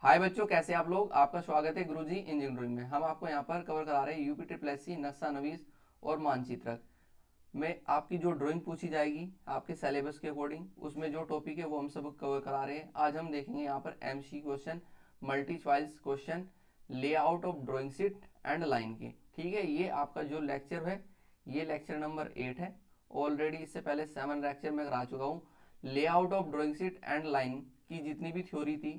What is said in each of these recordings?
हाय बच्चों, कैसे आप लोग। आपका स्वागत है गुरुजी इंजीनियरिंग में। हम आपको यहाँ पर कवर करा रहे हैं यूपी ट्रिपल एस सी नक्शा नवीस और मानचित्रक में आपकी जो ड्राइंग पूछी जाएगी आपके सिलेबस के अकॉर्डिंग, उसमें जो टॉपिक है वो हम सब कवर करा रहे हैं। आज हम देखेंगे यहाँ पर MC question, multi choice question, layout of drawing sheet and line के। ठीक है, ये आपका जो लेक्चर है ये लेक्चर नंबर 8 है। ऑलरेडी इससे पहले 7 लेक्चर में करा चुका हूँ। Layout of drawing sheet and line की जितनी भी थ्योरी थी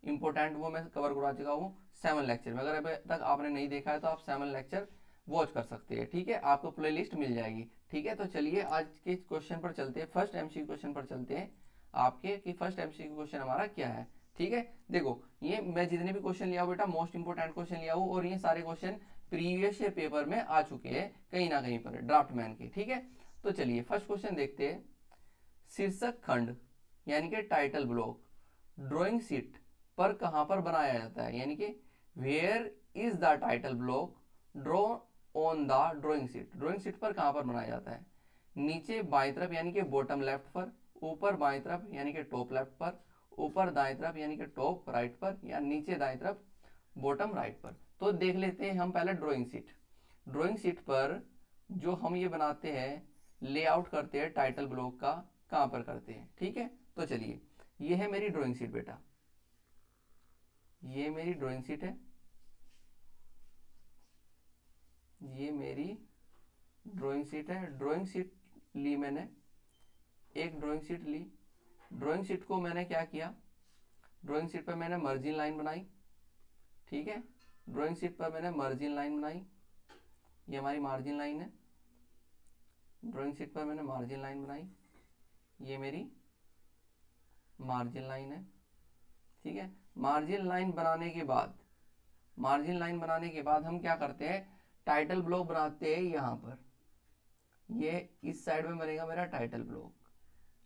इंपॉर्टेंट वो मैं कवर करा चुका हूँ 7 लेक्चर में। अगर अभी तक आपने नहीं देखा है तो आप 7 लेक्चर वॉच कर सकते हैं। ठीक है, आपको प्लेलिस्ट मिल जाएगी। ठीक है, तो चलिए आज के क्वेश्चन पर चलते हैं। फर्स्ट एमसीक्यू क्वेश्चन पर चलते हैं आपके कि फर्स्ट एमसीक्यू क्वेश्चन हमारा क्या है। ठीक है, देखो ये मैं जितने भी क्वेश्चन लिया हूँ बेटा मोस्ट इंपोर्टेंट क्वेश्चन लिया हूँ और ये सारे क्वेश्चन प्रीवियस ईयर पेपर में आ चुके हैं कहीं ना कहीं पर ड्राफ्ट मैन के। ठीक है, तो चलिए फर्स्ट क्वेश्चन देखते हैं। शीर्षक खंड यानी कि टाइटल ब्लॉक ड्राइंग शीट पर कहां पर बनाया जाता है, यानी कि where is the title block draw on the drawing sheet. Drawing sheet पर कहां पर बनाया जाता है? नीचे बाएं तरफ यानी कि बॉटम लेफ्ट पर, ऊपर बाएं तरफ यानी कि टॉप लेफ्ट पर, ऊपर दाएं तरफ यानी कि टॉप राइट पर, या नीचे दाएं तरफ बॉटम राइट पर। तो देख लेते हैं हम पहले ड्राइंग शीट। ड्राइंग शीट पर जो हम ये बनाते हैं, लेआउट करते हैं टाइटल ब्लॉक का, कहां पर करते हैं? ठीक है, तो चलिए ये है मेरी ड्राइंग शीट बेटा, ये मेरी ड्राइंग शीट है, ये मेरी ड्राइंग शीट है। ड्राइंग शीट ली मैंने, एक ड्राइंग शीट ली। ड्राइंग शीट को मैंने क्या किया, ड्राइंग शीट पर मैंने मार्जिन लाइन बनाई। ठीक है, ड्राइंग शीट पर मैंने मार्जिन लाइन बनाई, ये हमारी मार्जिन लाइन है। ड्राइंग शीट पर मैंने मार्जिन लाइन बनाई, ये मेरी मार्जिन लाइन है। ठीक है, मार्जिन लाइन बनाने के बाद, मार्जिन लाइन बनाने के बाद हम क्या करते हैं, टाइटल ब्लॉक बनाते हैं। यहाँ पर ये इस साइड में बनेगा मेरा टाइटल ब्लॉक,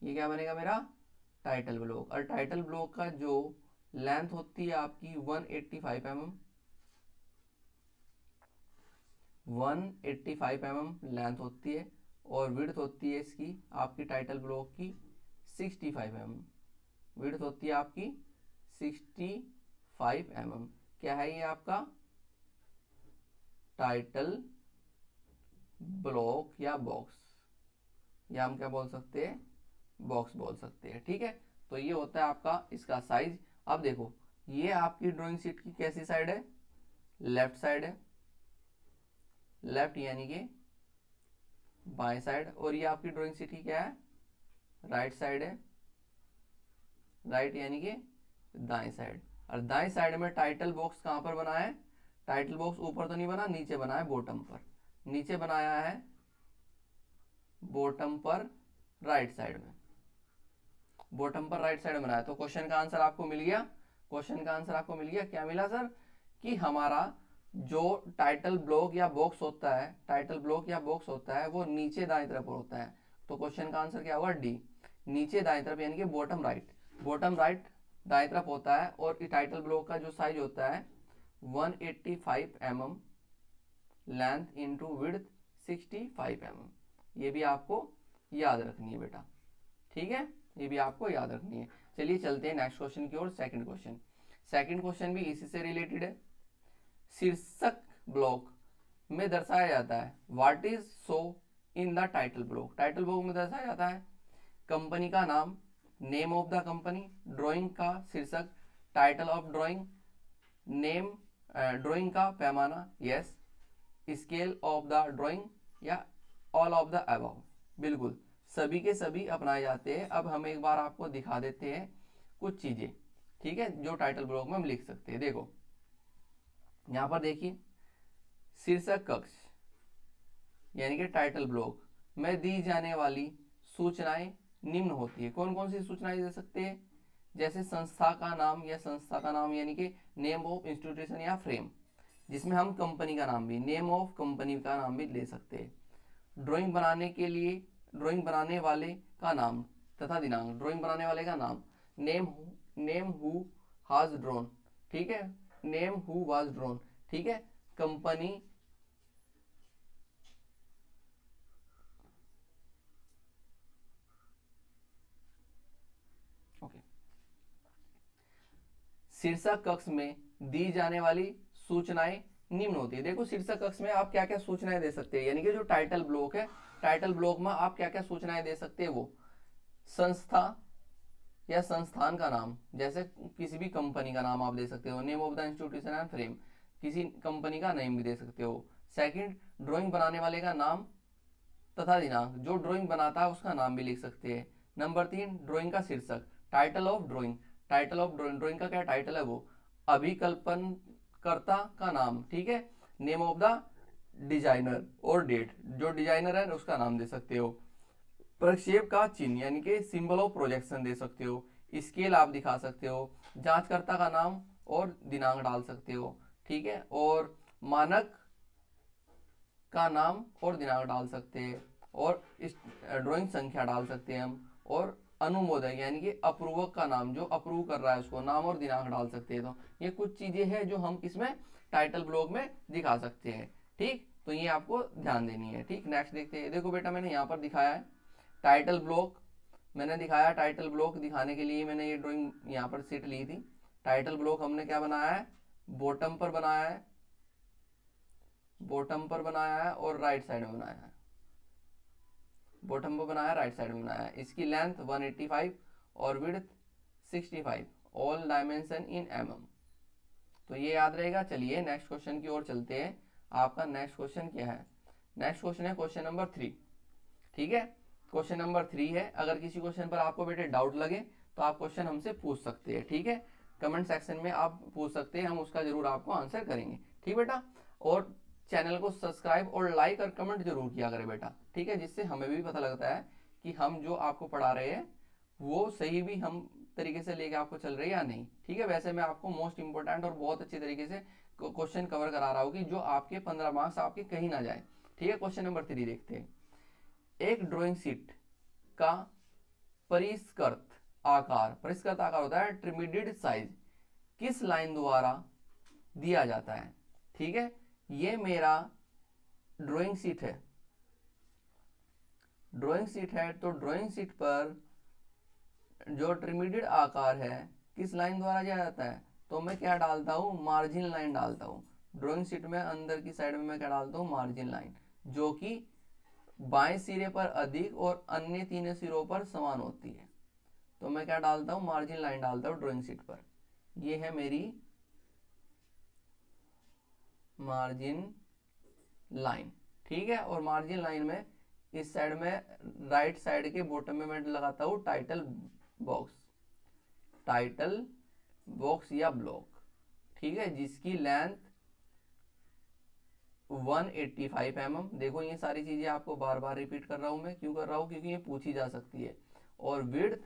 ये क्या बनेगा मेरा टाइटल ब्लॉक। और टाइटल ब्लॉक का जो लेंथ होती है आपकी 185 mm, 185 mm लेंथ होती है, और विड्थ होती है इसकी आपकी टाइटल ब्लॉक की 65 mm। विड्थ होती है आपकी 65 mm। क्या है ये आपका टाइटल ब्लॉक या बॉक्स, या हम क्या बोल सकते हैं, बॉक्स बोल सकते हैं। ठीक है, तो ये होता है आपका इसका साइज। अब देखो ये आपकी ड्राइंग शीट की कैसी साइड है, लेफ्ट साइड है, लेफ्ट यानी कि बाएं साइड। और ये आपकी ड्राइंग शीट की क्या है, राइट साइड है, राइट यानी कि दाएं साइड। और दाएं साइड में टाइटल बॉक्स कहां पर बना है, टाइटल बॉक्स ऊपर तो नहीं बना, नीचे बना है बॉटम पर। नीचे बनाया है बॉटम पर राइट साइड में, बॉटम पर राइट साइड में बनाया। तो क्वेश्चन का आंसर आपको मिल गया, क्वेश्चन का आंसर आपको मिल गया। क्या मिला सर? कि हमारा जो टाइटल ब्लॉक या बॉक्स होता है, टाइटल ब्लॉक या बॉक्स होता है वो नीचे दाएं तरफ होता है। तो क्वेश्चन का आंसर क्या हुआ, डी, नीचे दाएं तरफ यानी कि बॉटम राइट। बॉटम राइट दाएं तरफ होता है, और टाइटल ब्लॉक का जो साइज होता है 185 mm length into width 65 mm। ये भी आपको याद रखनी है बेटा। ठीक है, ये भी आपको याद रखनी है। चलिए चलते हैं नेक्स्ट क्वेश्चन की ओर। सेकंड क्वेश्चन, सेकंड क्वेश्चन भी इसी से रिलेटेड है। शीर्षक ब्लॉक में दर्शाया जाता है what is so in the title block. Title block में दर्शाया जाता है कंपनी का नाम, name of the company, drawing का शीर्षक, title of drawing, name drawing का पैमाना, yes, scale of the drawing, या ऑल ऑफ द अबव। बिल्कुल सभी के सभी अपनाए जाते हैं। अब हम एक बार आपको दिखा देते हैं कुछ चीजें, ठीक है, जो टाइटल ब्लॉक में हम लिख सकते हैं। देखो यहां पर देखिए, शीर्षक कक्ष यानी कि टाइटल ब्लॉक में दी जाने वाली सूचनाएं निम्न होती है। कौन कौन सी सूचनाएं दे सकते हैं? जैसे संस्था का नाम, या संस्था का नाम यानी कि नेम ऑफ इंस्टीट्यूशन या फ्रेम, जिसमें हम कंपनी का नाम भी, नेम ऑफ कंपनी का नाम भी ले सकते हैं। ड्राइंग बनाने के लिए ड्राइंग बनाने वाले का नाम तथा दिनांक, ड्राइंग बनाने वाले का नाम, नेम हु हाज ड्रोन, ठीक है, नेम हु वाज ड्रोन, ठीक है, कंपनी, ओके, शीर्षक कक्ष में दी जाने वाली सूचनाएं निम्न होती है। देखो शीर्षक कक्ष में आप क्या क्या सूचनाएं दे सकते हैं, यानी कि जो टाइटल ब्लॉक है, टाइटल ब्लॉक में आप क्या क्या सूचनाएं दे सकते हैं, वो संस्था या संस्थान का नाम, जैसे किसी भी कंपनी का नाम आप दे सकते हो, name of the institution and frame, किसी कंपनी का नेम भी दे सकते हो। सेकंड, ड्राइंग बनाने वाले का नाम तथा दिनांक, जो ड्राइंग बनाता है उसका नाम भी लिख सकते हैं। नंबर 3, ड्राइंग का शीर्षक, title of drawing, title of drawing, drawing का क्या टाइटल है वो, अभिकल्पनकर्ता का नाम, ठीक है। नेम ऑफ द डिजाइनर और डेट, जो डिजाइनर है उसका नाम दे सकते हो। प्रक्षेप का चिन्ह यानी कि सिंबल ऑफ प्रोजेक्शन दे सकते हो। स्केल आप दिखा सकते हो। जांचकर्ता का नाम और दिनांक डाल सकते हो, ठीक है। और मानक का नाम और दिनांक डाल सकते हैं, और इस ड्राइंग संख्या डाल सकते हैं हम। और अनुमोदक यानी कि अप्रूवक का नाम, जो अप्रूव कर रहा है उसको नाम और दिनांक डाल सकते हैं। तो ये कुछ चीजें हैं जो हम इसमें टाइटल ब्लॉक में दिखा सकते हैं, ठीक। तो ये आपको ध्यान देनी है, ठीक। नेक्स्ट देखते हैं। देखो बेटा मैंने यहाँ पर दिखाया है टाइटल ब्लॉक, मैंने दिखाया टाइटल ब्लॉक दिखाने के लिए मैंने ये ड्राइंग यहाँ पर शीट ली थी। टाइटल ब्लॉक हमने क्या बनाया है, बॉटम पर बनाया है, बॉटम पर बनाया है और राइट साइड में बनाया है, बॉटम पर बनाया, राइट साइड में बनाया है। इसकी लेंथ 185 और width 65, all dimension in mm। तो ये याद रहेगा। चलिए नेक्स्ट क्वेश्चन की ओर चलते हैं। आपका नेक्स्ट क्वेश्चन क्या है, नेक्स्ट क्वेश्चन है क्वेश्चन नंबर 3, ठीक है। क्वेश्चन नंबर 3 है। अगर किसी क्वेश्चन पर आपको बेटे डाउट लगे तो आप क्वेश्चन हमसे पूछ सकते हैं, ठीक है। कमेंट सेक्शन में आप पूछ सकते हैं, हम उसका जरूर आपको आंसर करेंगे, ठीक बेटा। और चैनल को सब्सक्राइब और लाइक और कमेंट जरूर किया करें बेटा, ठीक है, जिससे हमें भी पता लगता है कि हम जो आपको पढ़ा रहे हैं वो सही भी हम तरीके से लेके आपको चल रही है या नहीं, ठीक है। वैसे मैं आपको मोस्ट इंपोर्टेंट और बहुत अच्छी तरीके से क्वेश्चन कवर करा रहा हूँ कि जो आपके 15 मार्क्स आपके कहीं ना जाए, ठीक है। क्वेश्चन नंबर 3 देखते हैं। एक ड्राइंग शीट का परिष्कृत आकार होता है ट्रिमिडेड साइज, किस लाइन द्वारा दिया जाता है, ठीक है। ये मेरा ड्राइंग शीट है, ड्राइंग शीट है, तो ड्राइंग शीट पर जो ट्रिमिडेड आकार है किस लाइन द्वारा दिया जाता है, तो मैं क्या डालता हूं, मार्जिन लाइन डालता हूं। ड्राइंग शीट में अंदर की साइड में मैं क्या डालता हूं, मार्जिन लाइन, जो कि बाएं सिरे पर अधिक और अन्य तीनों सिरों पर समान होती है। तो मैं क्या डालता हूं, मार्जिन लाइन डालता हूं ड्राइंग शीट पर। ये है मेरी मार्जिन लाइन, ठीक है। और मार्जिन लाइन में इस साइड में राइट साइड के बॉटम में मैं लगाता हूं टाइटल बॉक्स, टाइटल बॉक्स या ब्लॉक, ठीक है, जिसकी लेंथ 185 mm। देखो ये सारी चीजें आपको बार बार रिपीट कर रहा हूं मैं, क्यों कर रहा हूं, क्योंकि ये पूछी जा सकती है। और विड्थ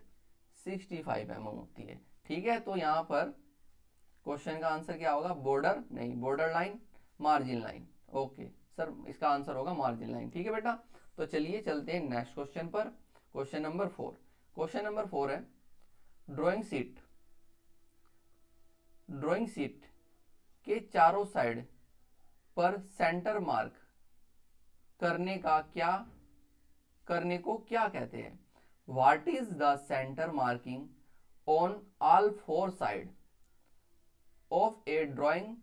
65 mm होती है, ठीक है। तो यहाँ पर क्वेश्चन का आंसर क्या होगा, बॉर्डर नहीं, border line, margin line. Okay sir, इसका आंसर होगा मार्जिन लाइन, ठीक है बेटा। तो चलिए चलते हैं नेक्स्ट क्वेश्चन पर, क्वेश्चन नंबर 4। क्वेश्चन नंबर 4 है ड्राइंग शीट, ड्राइंग शीट के चारों साइड पर सेंटर मार्क करने को क्या कहते हैं। What is the centre marking on all 4 side of A drawing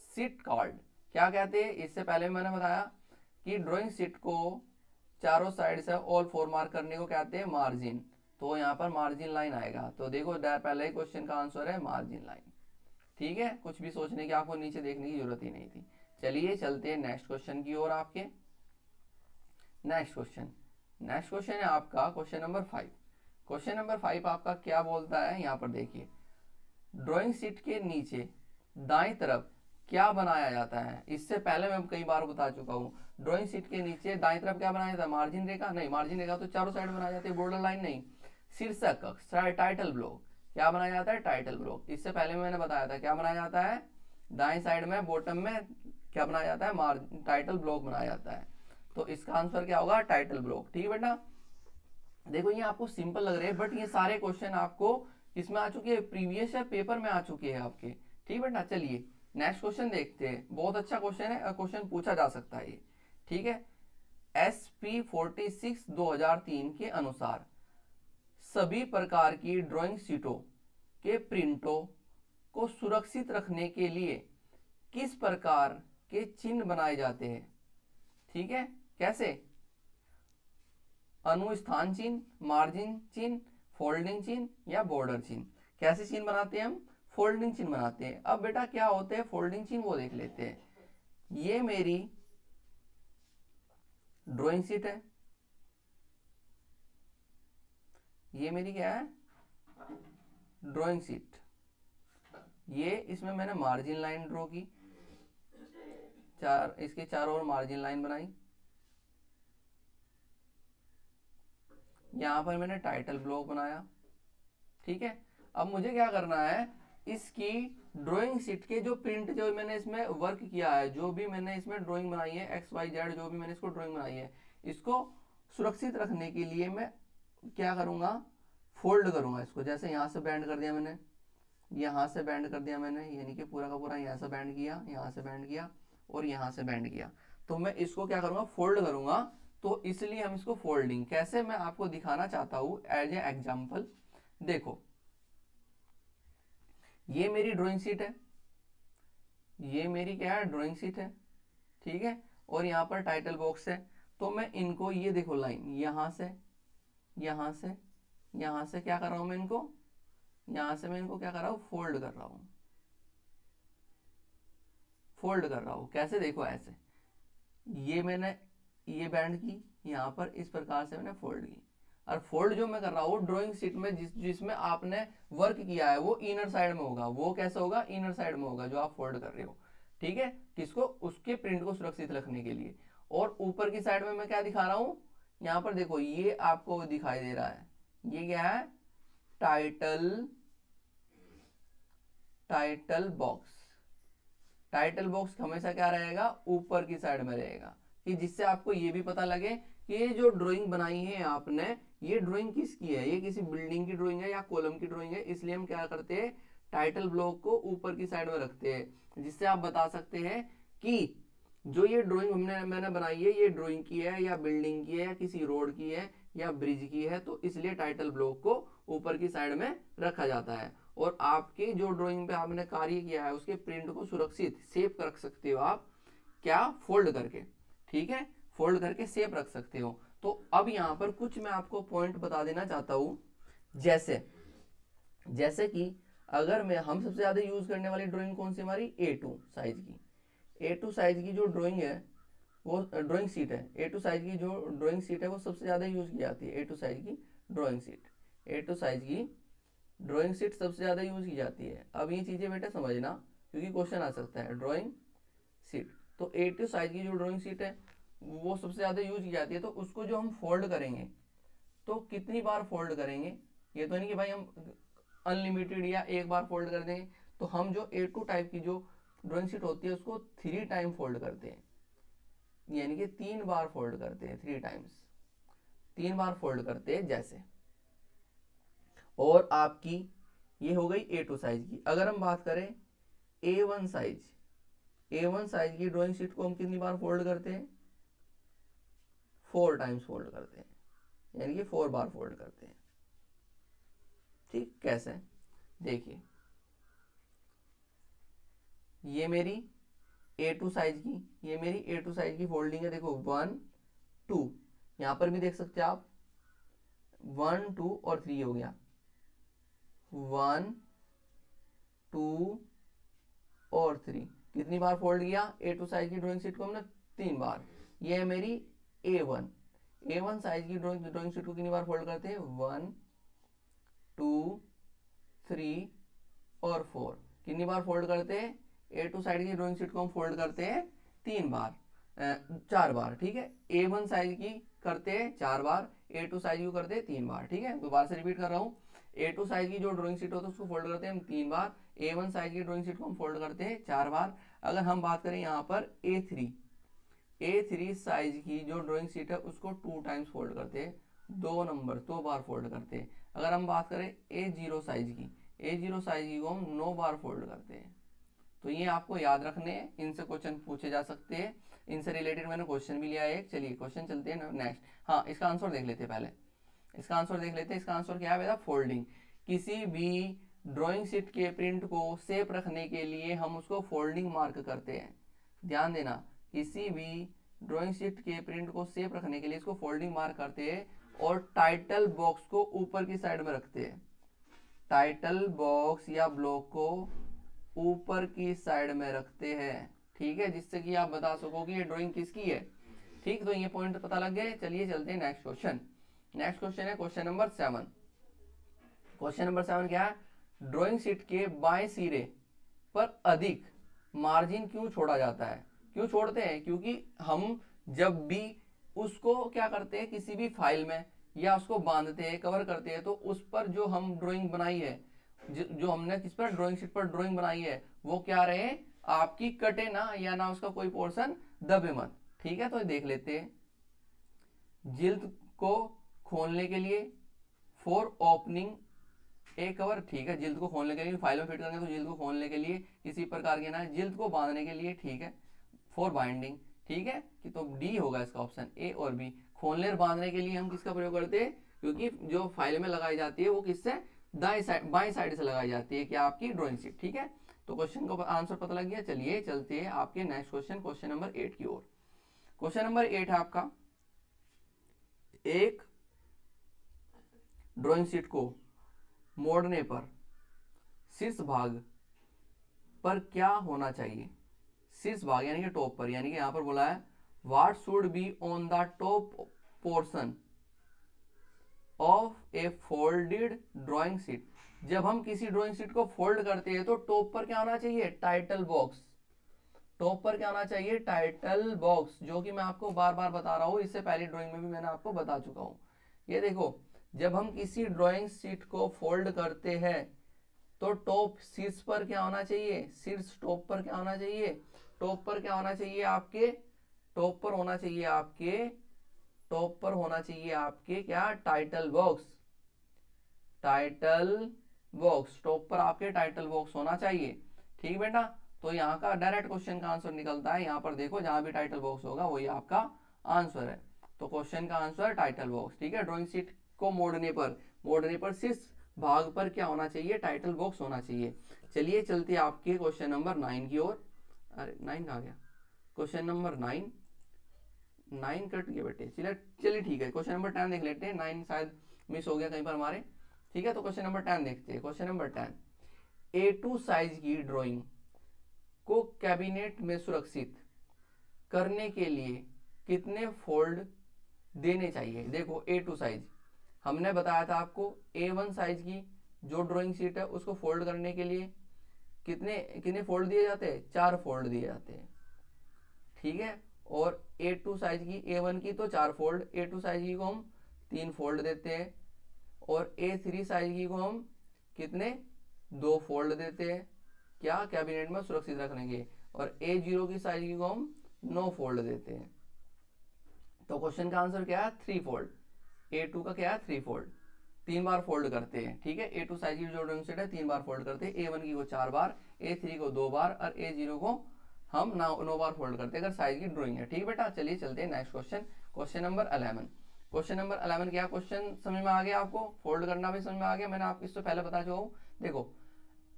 sheet called. क्या कहते हैं, इससे पहले मैंने बताया कि ड्राइंग शीट को चारों साइड से ऑल 4 मार्क करने को कहते हैं मार्जिन। तो यहाँ पर मार्जिन लाइन आएगा। तो देखो पहले ही क्वेश्चन का आंसर है मार्जिन लाइन, ठीक है। कुछ भी सोचने की आपको नीचे देखने की जरूरत ही नहीं थी। चलिए चलते हैं नेक्स्ट क्वेश्चन की ओर। आपके नेक्स्ट क्वेश्चन है आपका क्वेश्चन नंबर 5। क्वेश्चन नंबर 5 आपका क्या बोलता है, यहाँ पर देखिए, ड्राइंग शीट के नीचे दाईं तरफ क्या बनाया जाता है। इससे पहले मैं कई बार बता चुका हूँ, ड्राइंग शीट के नीचे दाईं तरफ क्या बनाया जाता है, मार्जिन रेखा नहीं, मार्जिन रेखा तो चारों साइड बनाई जाती है, बॉर्डर लाइन नहीं। शीर्षक कक्ष, टाइटल ब्लॉक, क्या बनाया जाता है, टाइटल ब्लॉक। इससे पहले मैंने बताया था क्या बनाया जाता है, दाएं साइड में बॉटम में क्या बनाया जाता है, टाइटल ब्लॉक बनाया जाता है। तो इसका आंसर क्या होगा, टाइटल ब्लॉक, ठीक है बेटा। देखो ये आपको सिंपल लग रहे हैं, बट ये सारे क्वेश्चन आपको इसमें आ चुके हैं, प्रीवियस पेपर में आ चुके हैं आपके, ठीक बेटा। चलिए नेक्स्ट क्वेश्चन देखते हैं। बहुत अच्छा क्वेश्चन है, क्वेश्चन पूछा जा सकता है ये, ठीक है। SP 46 2003 के अनुसार सभी प्रकार की ड्राइंग शीटों के प्रिंटों को सुरक्षित रखने के लिए किस प्रकार के चिन्ह बनाए जाते हैं? ठीक है, कैसे? अनुस्थान चिन्ह, मार्जिन चिन्ह, फोल्डिंग चिन्ह या बॉर्डर चिन्ह। कैसे चिन्ह बनाते हैं हम? फोल्डिंग चिन्ह बनाते हैं। अब बेटा क्या होते हैं फोल्डिंग चिन्ह, वो देख लेते हैं। ये मेरी ड्राइंग शीट है, ये मेरी क्या है? Drawing sheet. ये इसमें मैंने मार्जिन लाइन ड्रॉ की, इसके चारों ओर मार्जिन लाइन बनाई। यहां पर मैंने टाइटल ब्लॉक बनाया। ठीक है, अब मुझे क्या करना है, इसकी ड्राइंग शीट के जो प्रिंट जो मैंने इसमें वर्क किया है, जो भी मैंने इसमें ड्राइंग बनाई है XYZ, जो भी मैंने इसको ड्राइंग बनाई है, इसको सुरक्षित रखने के लिए मैं क्या करूंगा? फोल्ड करूंगा इसको। जैसे यहां से बैंड कर दिया मैंने, यहां से बैंड कर दिया मैंने, यानी कि पूरा का पूरा यहां से बैंड किया, यहां से बैंड किया और यहां से बैंड किया। तो मैं इसको क्या करूंगा? फोल्ड करूंगा। तो इसलिए हम इसको फोल्डिंग, कैसे मैं आपको दिखाना चाहता हूं एज ए एग्जाम्पल। देखो, ये मेरी ड्राइंग शीट है, ये मेरी क्या है? ड्राइंग शीट है। ठीक है, और यहाँ पर टाइटल बॉक्स है। तो मैं इनको, ये देखो लाइन, यहां से यहां से यहां से क्या कर रहा हूं मैं इनको? यहां से मैं इनको क्या कर रहा हूं? फोल्ड कर रहा हूं, फोल्ड कर रहा हूं। कैसे? देखो ऐसे, ये मैंने ये बैंड की, यहां पर इस प्रकार से मैंने फोल्ड की। और फोल्ड जो मैं कर रहा हूँ ड्राइंग शीट में जिसमें आपने वर्क किया है, वो इनर साइड में होगा। वो कैसे होगा? इनर साइड में होगा, जो आप फोल्ड कर रहे हो। ठीक है, किसको? उसके प्रिंट को सुरक्षित रखने के लिए। और ऊपर की साइड में मैं क्या दिखा रहा हूँ? यहाँ पर देखो, ये आपको दिखाई दे रहा है, ये क्या है? Title box. टाइटल बॉक्स हमेशा क्या रहेगा? ऊपर की साइड में रहेगा, कि जिससे आपको ये भी पता लगे कि ये जो ड्राइंग बनाई है आपने, ये ड्राइंग किसकी है? ये किसी बिल्डिंग की ड्राइंग है या कॉलम की ड्राइंग है। इसलिए हम क्या करते हैं? टाइटल ब्लॉक को ऊपर की साइड में रखते हैं, जिससे आप बता सकते हैं कि जो ये ड्राइंग मैंने बनाई है, ये ड्राइंग की है या बिल्डिंग की है या किसी रोड की है या ब्रिज की है। तो इसलिए टाइटल ब्लॉक को ऊपर की साइड में रखा जाता है। और आपकी जो ड्राइंग पे आपने कार्य किया है, उसके प्रिंट को सुरक्षित सेफ रख सकते हो आप, क्या? फोल्ड करके। ठीक है, फोल्ड करके सेफ रख सकते हो। तो अब यहाँ पर कुछ मैं आपको पॉइंट बता देना चाहता हूं। जैसे कि अगर हम सबसे ज्यादा यूज करने वाली ड्राइंग कौन सी? हमारी A2 साइज की। A2 साइज की जो ड्राइंग है, वो ड्राइंग शीट है। A2 साइज की जो ड्राइंग शीट है, वो सबसे ज्यादा यूज की जाती है। A2 साइज की ड्राइंग शीट, A2 साइज की ड्राइंग शीट सबसे ज्यादा यूज की जाती है। अब ये चीजें बेटा समझना, क्योंकि क्वेश्चन आ सकता है। ड्राइंग शीट, तो A2 साइज की जो ड्राइंग शीट है, वो सबसे ज्यादा यूज की जाती है। तो उसको जो हम फोल्ड करेंगे, तो कितनी बार फोल्ड करेंगे? ये तो नहीं कि भाई हम अनलिमिटेड या एक बार फोल्ड कर देंगे। तो हम जो A2 टाइप की जो ड्राइंग शीट होती है, उसको 3 टाइम फोल्ड करते हैं, यानी कि 3 बार फोल्ड करते हैं, 3 टाइम्स, 3 बार फोल्ड करते हैं जैसे। और आपकी ये हो गई A2 साइज की। अगर हम बात करें A1 साइज, A1 साइज की ड्राइंग शीट को हम कितनी बार फोल्ड करते हैं? 4 टाइम्स फोल्ड करते हैं, यानी कि 4 बार फोल्ड करते हैं। ठीक, कैसे? देखिए, ये मेरी A2 साइज की, ये मेरी A2 साइज की फोल्डिंग है। देखो 1 2, यहां पर भी देख सकते हैं आप, 1 2 और 3 हो गया, 1 2 और 3। कितनी बार फोल्ड किया A2 साइज की ड्राइंग शीट को हमने? 3 बार। ये है मेरी A1 साइज की ड्राइंग शीट को कितनी बार फोल्ड करते हैं? 1 2 3 और 4। कितनी बार फोल्ड करते हैं? A2 साइड की ड्राइंग शीट को हम फोल्ड करते हैं 3 बार, 4 बार। ठीक है, A1 साइज की करते हैं 4 बार, A2 साइज की करते हैं 3 बार। ठीक है, दोबारा से रिपीट कर रहा हूँ। A2 साइज की जो ड्राइंग शीट होती है, उसको फोल्ड करते हैं हम 3 बार। A1 साइज की ड्राइंग शीट को हम फोल्ड करते हैं 4 बार। अगर हम बात करें यहाँ पर A3 साइज की जो ड्राइंग शीट है, उसको 2 टाइम्स फोल्ड करते हैं, 2 बार फोल्ड करते हैं। अगर हम बात करें A0 साइज की को हम 9 बार फोल्ड करते हैं। तो ये आपको याद रखने हैं, इनसे क्वेश्चन पूछे जा सकते हैं। इनसे रिलेटेड मैंने क्वेश्चन भी लिया है एक। चलिए क्वेश्चन चलते हैं नेक्स्ट। हाँ, इसका आंसर देख लेते हैं पहले। इसका आंसर क्या है बेटा? फोल्डिंग। किसी भी ड्राइंग शीट के प्रिंट को सेफ रखने के लिए हम उसको फोल्डिंग मार्क करते हैं। ध्यान देना, किसी भी ड्राइंग शीट के प्रिंट को सेफ रखने के लिए इसको फोल्डिंग मार्क करते हैं और टाइटल बॉक्स को ऊपर की साइड में रखते हैं। टाइटल बॉक्स या ब्लॉक को ऊपर की साइड में रखते हैं, ठीक है, जिससे कि आप बता सको कि ये ड्राइंग किसकी है। ठीक, तो ये पॉइंट पता लग गए। चलिए चलते हैं नेक्स्ट क्वेश्चन। नेक्स्ट क्वेश्चन है क्वेश्चन नंबर 7। क्वेश्चन नंबर 7 क्या है? ड्राइंग शीट के बाएं सिरे पर अधिक मार्जिन क्यों छोड़ा जाता है? क्यों छोड़ते हैं? क्योंकि हम जब भी उसको क्या करते हैं, किसी भी फाइल में या उसको बांधते हैं, कवर करते हैं, तो उस पर जो हम ड्राइंग बनाई है, जो हमने किस पर ड्राइंग शीट पर ड्राइंग बनाई है, वो क्या रहे, आपकी कटे ना, या ना उसका कोई पोर्शन दबे मत। ठीक है, तो देख लेते हैं। जिल्द को खोलने के लिए, फॉर ओपनिंग ए कवर, ठीक है, जिल्द को खोलने के लिए, फाइल में फिट करेंगे तो जिल्द को खोलने के लिए किसी प्रकार के ना, जिल्द को बांधने के लिए, ठीक है, फॉर बाइंडिंग, ठीक है, कि तो डी होगा इसका ऑप्शन, ए और बी। खोलने और बांधने के लिए हम किसका प्रयोग करते हैं? क्योंकि जो फाइल में लगाई जाती है वो किससे, दाएं साइड, बाएं साइड से लगाई जाती है, क्या आपकी ड्राइंग शीट। ठीक है, तो क्वेश्चन का आंसर पता लग गया। चलिए चलते हैं आपके नेक्स्ट क्वेश्चन, क्वेश्चन नंबर 8 की ओर। क्वेश्चन नंबर 8 है आपका, एक ड्राइंग शीट को मोड़ने पर शीर्ष भाग पर क्या होना चाहिए? शीर्ष भाग यानी कि टॉप पर, यानी कि यहां पर बोला है what should be on the top portion of A folded drawing sheet. जब हम किसी ड्राइंग शीट को फोल्ड करते हैं तो टॉप पर क्या होना चाहिए? Title box. टॉप पर क्या होना चाहिए? टाइटल बॉक्स, जो कि मैं आपको बार बार बता रहा हूं, इससे पहले ड्राइंग में भी मैंने आपको बता चुका हूं। ये देखो, जब हम किसी ड्राइंग शीट को फोल्ड करते हैं तो टॉप शीर्ष पर क्या होना चाहिए? शीर्ष टॉप पर क्या होना चाहिए? टॉप पर क्या होना चाहिए आपके? टॉप पर होना चाहिए आपके, टॉप पर होना चाहिए आपके क्या? Title box. Title box, top पर आपके टाइटल बॉक्स होना चाहिए। ठीक बेटा, तो यहाँ का डायरेक्ट क्वेश्चन का आंसर निकलता है। यहाँ पर देखो, जहां भी टाइटल बॉक्स होगा वही आपका आंसर है। तो क्वेश्चन का आंसर टाइटल बॉक्स। ठीक है, ड्राइंग शीट को मोड़ने पर शीर्ष भाग पर क्या होना चाहिए? टाइटल बॉक्स होना चाहिए। चलिए चलते हैं आपके क्वेश्चन नंबर 9 की ओर। अरे 9 कहाँ गया? क्वेश्चन नंबर 9 कट गया बेटे। चलिए ठीक है, क्वेश्चन नंबर 10 देख लेते हैं। 9 शायद मिस हो गया कहीं पर हमारे। ठीक है, तो क्वेश्चन नंबर 10 देखते हैं। क्वेश्चन नंबर 10, A2 साइज की ड्राइंग को कैबिनेट में सुरक्षित करने के लिए कितने फोल्ड देने चाहिए? देखो, A2 साइज हमने बताया था आपको, A1 साइज की जो ड्राइंग शीट है उसको फोल्ड करने के लिए कितने कितने फोल्ड दिए जाते हैं? 4 फोल्ड दिए जाते हैं। ठीक है, और A2 साइज की, A1 की तो 4 फोल्ड, A2 साइज की को हम 3 फोल्ड देते हैं, और A3 साइज की को हम कितने? 2 फोल्ड देते हैं, क्या? कैबिनेट में सुरक्षित रखने के। और A0 की साइज की को हम 9 फोल्ड देते हैं। तो क्वेश्चन का आंसर क्या है? 3 फोल्ड। A2 का क्या है? 3 फोल्ड, 3 बार फोल्ड करते हैं। ठीक है, A2 साइज की जो ड्राइंग शीट है 3 बार फोल्ड करते हैं। A1 की को 4 बार, A3 को 2 बार, और A0 को हम 9 बार फोल्ड करते हैं अगर साइज की ड्राइंग है। ठीक बेटा, चलिए चलते हैं next question, question number 11। Question number 11 क्या क्वेश्चन समझ में आ गया आपको? फोल्ड करना भी समझ में आ गया, मैंने आपको इससे पहले बता चुका हूं। देखो,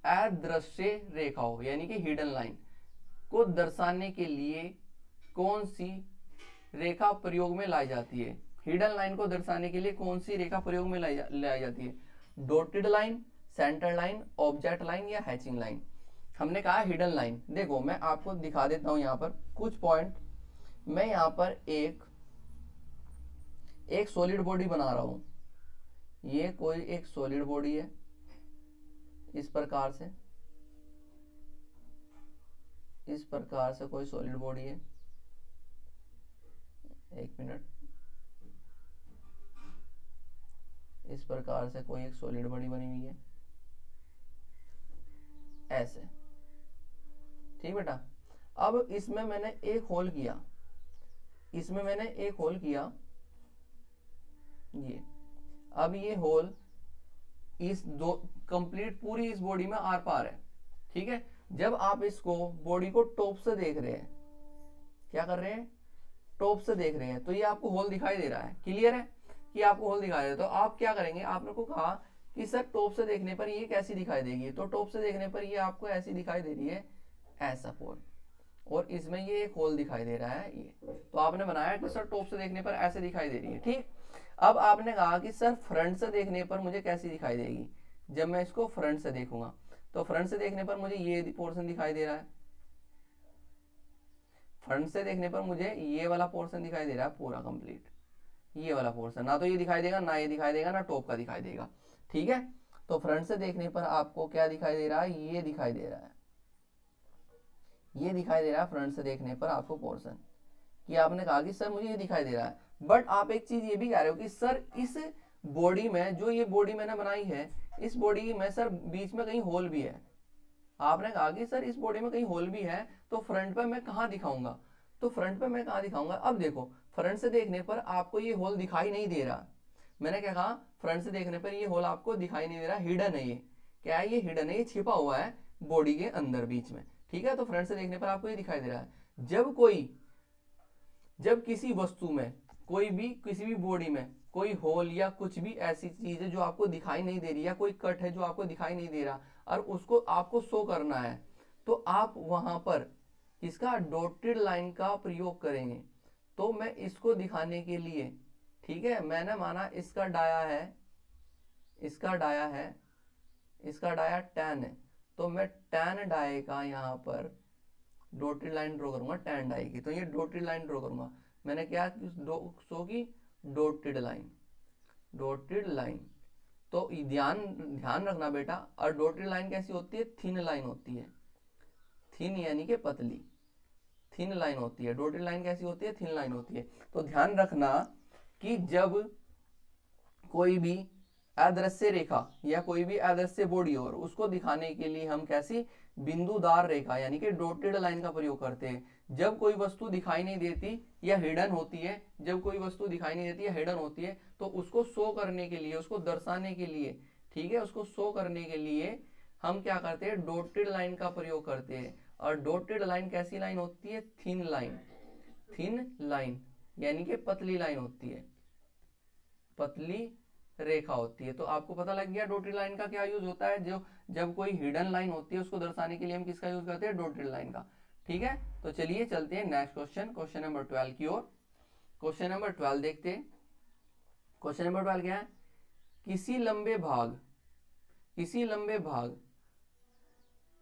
अदृश्य रेखाओं यानी कि हिडन लाइन को दर्शाने के लिए कौन सी रेखा प्रयोग में लाई जाती है? हिडन लाइन को दर्शाने के लिए कौन सी रेखा प्रयोग में लाई जाती है? Dotted line, centre line, object line, या हैचिंग लाइन? हमने कहा हिडन लाइन। देखो, मैं आपको दिखा देता हूं यहाँ पर कुछ पॉइंट। मैं यहाँ पर एक सॉलिड बॉडी बना रहा हूं। ये कोई एक सॉलिड बॉडी है, इस प्रकार से कोई सॉलिड बॉडी है। एक मिनट, इस प्रकार से कोई एक सॉलिड बॉडी बनी हुई है, ऐसे। ठीक बेटा, अब इसमें मैंने एक होल किया, ये। अब ये होल इस दो कंप्लीट पूरी इस बॉडी में आर पार है। ठीक है, जब आप इसको बॉडी को टॉप से देख रहे हैं, क्या कर रहे हैं? टॉप से देख रहे हैं, तो ये आपको होल दिखाई दे रहा है। क्लियर है कि आपको होल दिखाई दे रहा है? तो आप क्या करेंगे? आपने को कहा कि सर टॉप से देखने पर ये कैसी दिखाई देगी, तो टॉप से देखने पर ये आपको ऐसी दिखाई दे रही है, ऐसा पोल, और इसमें ये एक होल दिखाई दे रहा है ये, तो आपने बनाया कि सर टॉप से देखने पर ऐसे दिखाई दे रही है। ठीक, अब आपने कहा कि सर फ्रंट से देखने पर मुझे कैसी दिखाई देगी, जब मैं इसको फ्रंट से देखूंगा, तो फ्रंट से देखने पर मुझे ये पोर्शन दिखाई दे रहा है, फ्रंट से देखने पर मुझे ये वाला पोर्शन दिखाई दे रहा है पूरा कंप्लीट, ये वाला पोर्शन, ना तो ये दिखाई देगा, ना ये दिखाई देगा, ना टॉप का दिखाई देगा। ठीक है, तो फ्रंट से देखने पर आपको क्या दिखाई दे रहा है, ये दिखाई दे रहा है, ये दिखाई दे रहा है फ्रंट से देखने पर आपको पोर्शन, कि आपने कहा कि सर मुझे ये दिखाई दे रहा है। बट आप एक चीज ये भी कह रहे हो कि सर इस बॉडी में, जो ये बॉडी मैंने बनाई है, इस बॉडी में सर बीच में कहीं होल भी है। आपने कहा कि सर इस बॉडी में कहीं होल भी है, तो फ्रंट पे मैं कहाँ दिखाऊंगा, तो फ्रंट पे मैं कहाँ दिखाऊंगा। अब देखो फ्रंट से देखने पर आपको ये होल दिखाई नहीं दे रहा, मैंने क्या कहा, फ्रंट से देखने पर ये होल आपको दिखाई नहीं दे रहा, हिडन है ये, क्या है ये, हिडन है, ये छिपा हुआ है बॉडी के अंदर बीच में। ठीक है, तो फ्रंट से देखने पर आपको ये दिखाई दे रहा है। जब किसी वस्तु में, कोई भी किसी भी बॉडी में कोई होल या कुछ भी ऐसी चीज है जो आपको दिखाई नहीं दे रही, या कोई कट है जो आपको दिखाई नहीं दे रहा और उसको आपको शो करना है, तो आप वहां पर इसका डॉटेड लाइन का प्रयोग करेंगे। तो मैं इसको दिखाने के लिए, ठीक है, मैंने माना इसका डाया है, इसका डाया है, इसका डाया 10 है, तो मैं 10 डाये का यहाँ पर डॉटेड लाइन ड्रॉ करूंगा, 10 डाई की, तो ये डॉटेड लाइन ड्रॉ करूंगा। मैंने क्या शो की, डॉटेड लाइन, डॉटेड लाइन। तो ध्यान रखना बेटा, और डॉटेड लाइन कैसी होती है, थिन लाइन होती है, थिन यानी कि पतली, थिन लाइन होती है। डॉटेड लाइन कैसी होती है, थिन लाइन होती है। तो ध्यान रखना कि जब कोई भी अदृश्य रेखा या कोई भी अदृश्य बॉडी हो, उसको दिखाने के लिए हम कैसी, बिंदुदार रेखा यानी कि डॉटेड लाइन का प्रयोग करते हैं। जब कोई वस्तु दिखाई नहीं देती या हिडन होती है, जब कोई वस्तु दिखाई नहीं देती या हिडन होती है, तो उसको शो करने के लिए, उसको दर्शाने के लिए, ठीक है, उसको शो करने के लिए हम क्या करते हैं, डॉटेड लाइन का प्रयोग करते हैं। और डॉटेड लाइन कैसी लाइन होती है, थिन लाइन, थिन लाइन यानी कि पतली लाइन होती है, पतली रेखा होती है। तो आपको पता लग गया डॉटेड लाइन का क्या यूज होता है, जो जब कोई हिडन लाइन होती है उसको दर्शाने के लिए हम किसका यूज करते हैं, डॉटेड लाइन का। ठीक है, तो चलिए चलते हैं नेक्स्ट क्वेश्चन, क्वेश्चन नंबर 12 की ओर। क्वेश्चन नंबर 12 देखते हैं। क्वेश्चन नंबर 12 क्या है, किसी लंबे भाग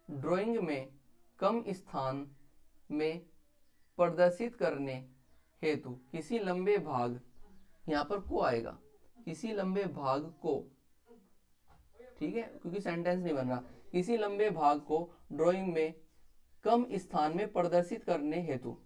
ड्राइंग में कम स्थान में प्रदर्शित करने हेतु, किसी लंबे भाग, यहां पर को आएगा, किसी लंबे भाग को, ठीक है, क्योंकि सेंटेंस नहीं बन रहा, किसी लंबे भाग को ड्राइंग में कम स्थान में प्रदर्शित करने हेतु।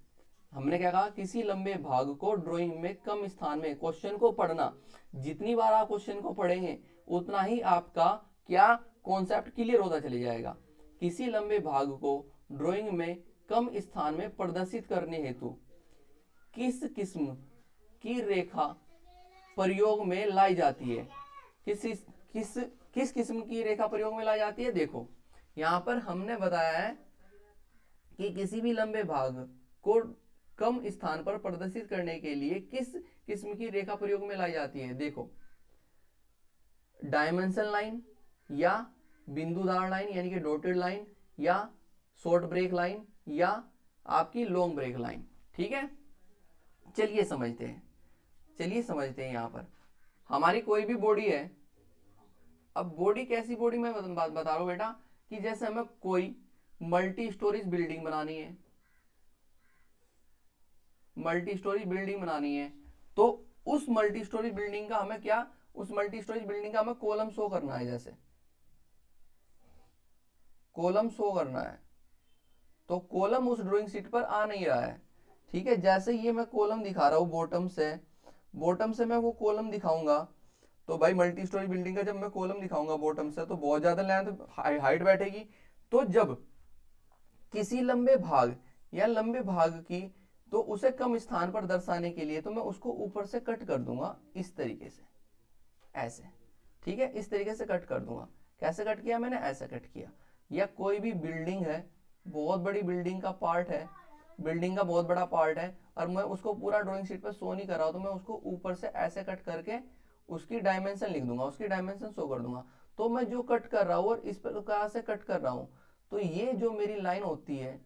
हमने क्या कहा, किसी लंबे भाग को ड्राइंग में कम स्थान में, क्वेश्चन को पढ़ना, जितनी बार आप क्वेश्चन को पढ़ेंगे उतना ही आपका क्या कॉन्सेप्ट क्लियर होता चले जाएगा। किसी लंबे भाग को ड्राइंग में कम स्थान में प्रदर्शित करने हेतु किस किस्म की रेखा प्रयोग में लाई जाती है, किस किस्म की रेखा प्रयोग में लाई जाती है। देखो यहां पर हमने बताया है कि किसी भी लंबे भाग को कम स्थान पर प्रदर्शित करने के लिए किस किस्म की रेखा प्रयोग में लाई जाती है। देखो डायमेंशन लाइन, या बिंदुदार लाइन यानी कि डॉटेड लाइन, या शॉर्ट ब्रेक लाइन, या आपकी लॉन्ग ब्रेक लाइन। ठीक है, चलिए समझते हैं, यहां पर हमारी कोई भी बॉडी है। अब बॉडी कैसी बॉडी मैं बता रहा हूं बेटा, कि जैसे हमें कोई मल्टी स्टोरेज बिल्डिंग बनानी है, मल्टी स्टोरेज बिल्डिंग बनानी है, तो उस मल्टी स्टोरेज बिल्डिंग का हमें क्या, उस मल्टी स्टोरेज बिल्डिंग का हमें कॉलम शो करना है, जैसे कॉलम शो करना है, तो कॉलम उस ड्राइंग शीट पर आ नहीं रहा है। ठीक है, जैसे ये मैं कॉलम दिखा रहा हूं बॉटम से मैं वो कॉलम दिखाऊंगा, तो भाई मल्टी स्टोरी बिल्डिंग का जब मैं कॉलम दिखाऊंगा बॉटम से, तो बहुत ज्यादा लेंथ हाइट बैठेगी। तो जब किसी लंबे भाग या लंबे भाग की, तो उसे कम स्थान पर दर्शाने के लिए, तो मैं उसको ऊपर से कट कर दूंगा इस तरीके से, ऐसे। ठीक है, इस तरीके से कट कर दूंगा। कैसे कट किया मैंने, ऐसे कट किया। या कोई भी बिल्डिंग है, बहुत बड़ी बिल्डिंग का पार्ट है, बिल्डिंग का बहुत बड़ा पार्ट है, और मैं उसको पूरा ड्राइंग शीट पर शो नहीं कर रहा हूं, तो मैं उसको ऊपर से ऐसे कट करके उसकी डायमेंशन लिख दूंगा, उसकी डायमेंशन शो कर दूंगा। तो मैं जो कट कर रहा हूँ और इस प्रकार से कट कर रहा हूँ, तो ये जो मेरी लाइन होती है,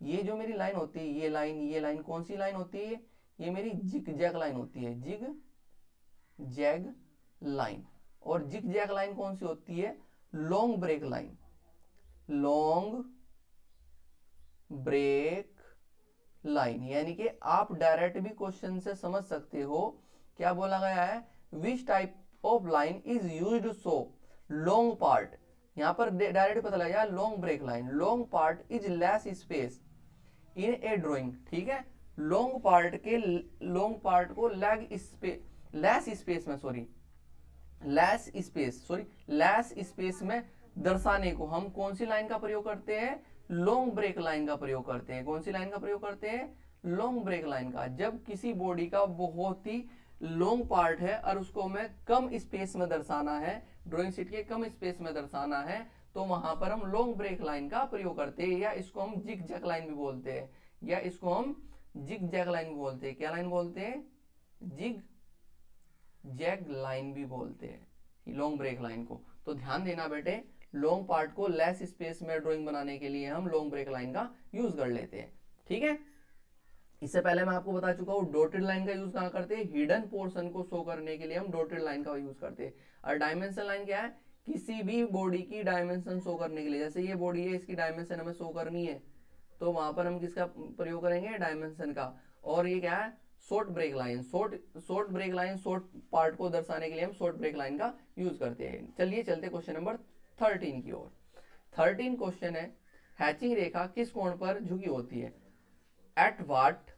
ये जो मेरी लाइन होती है, ये लाइन कौन सी लाइन होती है? ये मेरी जिग जैग लाइन होती है, जिग जैग लाइन। और जिग जैग लाइन कौन सी होती है? Long break line, long break line. यानी कि आप डायरेक्ट भी क्वेश्चन से समझ सकते हो, क्या बोला गया है? Which type of line is used so long part. यहां पर डायरेक्ट पता लगा long break line, long part is less space in a drawing. ठीक है, लॉन्ग पार्ट को लेस स्पेस में दर्शाने को हम कौन सी लाइन का प्रयोग करते हैं? लॉन्ग ब्रेक लाइन का प्रयोग करते हैं। कौन सी लाइन का प्रयोग करते हैं? लॉन्ग ब्रेक लाइन का। जब किसी बॉडी का बहुत ही लॉन्ग पार्ट है और उसको हमें कम स्पेस में दर्शाना है, ड्राइंग शीट के कम स्पेस में दर्शाना है, तो वहां पर हम लॉन्ग ब्रेक लाइन का प्रयोग करते हैं, या इसको हम जिग जैग लाइन भी बोलते हैं, या इसको हम जिग जैग लाइन भी बोलते हैं। क्या लाइन बोलते हैं? जिग जैग लाइन भी बोलते हैं लॉन्ग ब्रेक लाइन को। तो ध्यान देना बेटे, लॉन्ग पार्ट को लेस स्पेस में ड्राइंग बनाने के लिए हम लॉन्ग ब्रेक लाइन का यूज कर लेते हैं। ठीक है, इससे पहले मैं आपको बता चुका हूं डॉटेड लाइन का यूज कहां करते हैं? हिडन पोर्शन को शो करने के लिए हम डॉटेड लाइन का यूज करते हैं। और डायमेंशन लाइन क्या है? किसी भी बॉडी की डायमेंशन शो करने के लिए, जैसे ये बॉडी है, इसकी डायमेंशन हमें शो करनी है, तो वहां पर हम किसका प्रयोग करेंगे? डायमेंशन का। और ये क्या है? Short break line, short break line, short part को दर्शाने के लिए हम शॉर्ट ब्रेक लाइन का यूज करते हैं। चलिए चलते क्वेश्चन नंबर 13 की ओर। 13 क्वेश्चन है, हैचिंग रेखा किस कोण पर झुकी होती है? At what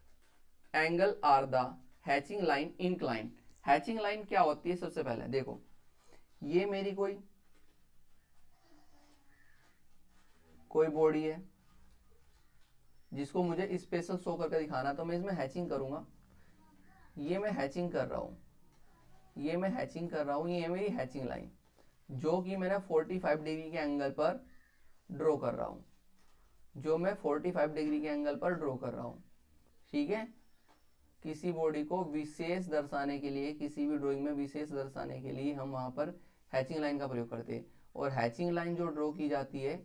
angle are the hatching line inclined. Hatching line क्या होती है? सबसे पहले देखो, ये मेरी कोई बॉडी है जिसको मुझे स्पेशल शो करके दिखाना, तो मैं इसमें हैचिंग करूंगा। ये मैं हैचिंग कर रहा हूं, ये मैं हैचिंग कर रहा हूं, ये मेरी हैचिंग लाइन, जो कि मैंने 45 डिग्री के एंगल पर ड्रॉ कर रहा हूं, जो मैं 45 डिग्री के एंगल पर ड्रॉ कर रहा हूं। ठीक है, किसी बॉडी को विशेष दर्शाने के लिए, किसी भी ड्राइंग में विशेष दर्शाने के लिए हम वहां पर हैचिंग लाइन का प्रयोग करते हैं। और हैचिंग लाइन जो ड्रॉ की जाती है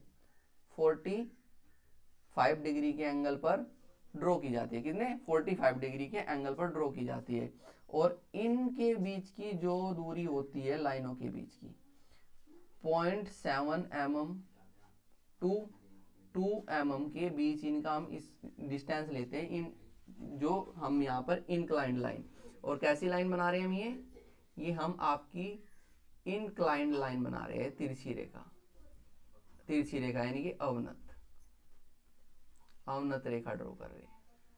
45 डिग्री के एंगल पर ड्रॉ की जाती है। कितने? 45 डिग्री के एंगल पर ड्रॉ की जाती है। और इनके बीच की जो दूरी होती है, लाइनों के बीच की 0.7 mm टू 2 mm के बीच इनका हम इस डिस्टेंस लेते हैं, इन जो हम यहाँ पर इंक्लाइंड लाइन। और कैसी लाइन बना रहे हैं हम? ये हम आपकी इंक्लाइंड लाइन बना रहे हैं, तिरछी रेखा, तिरछी रेखा यानी कि अवनत रेखा ड्रॉ कर रहे हैं।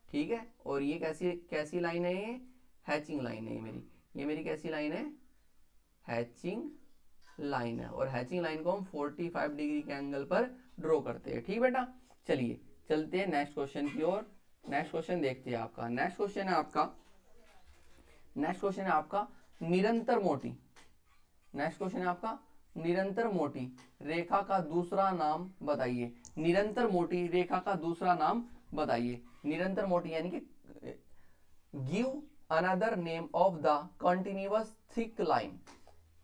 ठीक है, और ये कैसी लाइन है? ये हैचिंग लाइन है ये मेरी कैसी लाइन है? हैचिंग लाइन है। और हैचिंग लाइन को हम 45 डिग्री के एंगल पर ड्रॉ करते हैं। ठीक बेटा, चलिए चलते हैं नेक्स्ट क्वेश्चन की ओर। नेक्स्ट क्वेश्चन देखते हैं आपका। नेक्स्ट क्वेश्चन है आपका निरंतर मोटी। नेक्स्ट क्वेश्चन है आपका निरंतर मोटी रेखा का दूसरा नाम बताइए। निरंतर मोटी रेखा का दूसरा नाम बताइए। निरंतर मोटी यानी कि give another name of the continuous thick line.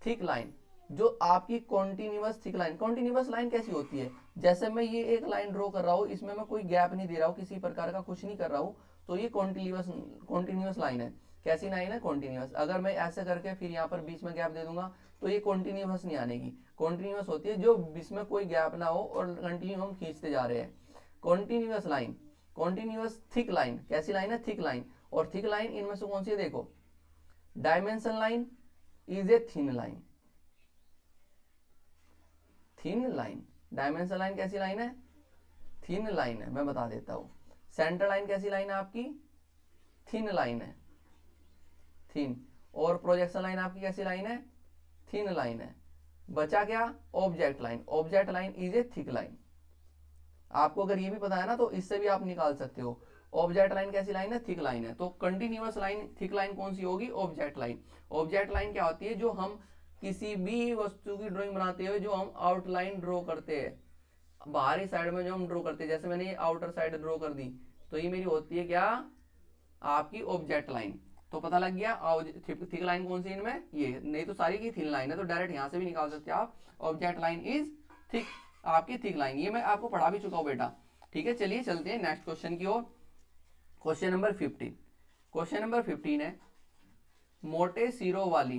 Thick line, जो आपकी continuous thick line. Continuous line कैसी होती है? जैसे मैं ये एक लाइन ड्रॉ कर रहा हूं, इसमें मैं कोई गैप नहीं दे रहा हूं, किसी प्रकार का कुछ नहीं कर रहा हूं, तो ये कॉन्टिन्यूअस लाइन है। कैसी लाइन है? कॉन्टिन्यूअस। अगर मैं ऐसे करके फिर यहाँ पर बीच में गैप दे दूंगा, तो ये कॉन्टिन्यूअस नहीं आनेगी। कॉन्टिन्यूअस होती है जो बीच में कोई गैप ना हो और कंटिन्यू हम खींचते जा रहे हैं। Continuous line, continuous thick line. कैसी लाइन है? Thick line. और थिक लाइन इनमें से कौन सी है? देखो, dimension line is a thin line. Thin line, dimension line कैसी लाइन है? थिन लाइन है। मैं बता देता हूं। सेंटर लाइन कैसी लाइन है आपकी? थिन लाइन है, थिन। और प्रोजेक्शन लाइन आपकी कैसी लाइन है? थिन लाइन है। बचा क्या? Object line. Object line is A thick line. आपको अगर ये भी पता है ना, तो इससे भी आप निकाल सकते हो। ऑब्जेक्ट लाइन कैसी लाइन है? थिक लाइन है। तो कंटिन्यूअस लाइन थिक लाइन कौन सी होगी? Object line. ऑब्जेक्ट लाइन क्या होती है? जो हम किसी भी वस्तु की ड्राइंग बनाते हुए जो हम आउटलाइन ड्रॉ करते हैं, बाहरी साइड में जो हम ड्रॉ करते हैं, जैसे मैंने ये आउटर साइड ड्रॉ कर दी, तो ये मेरी होती है क्या? आपकी ऑब्जेक्ट लाइन। तो पता लग गया थिक लाइन कौन सी इनमें, ये, नहीं तो सारी की थिन लाइन है, तो डायरेक्ट यहां से भी निकाल सकते हैं आप, ऑब्जेक्ट लाइन इज थिक, आपकी थिक लाइन, ये मैं आपको पढ़ा भी चुका हूं बेटा। ठीक है, चलिए चलते हैं नेक्स्ट क्वेश्चन की ओर। क्वेश्चन नंबर 15, क्वेश्चन नंबर 15 है, मोटे सिरों वाली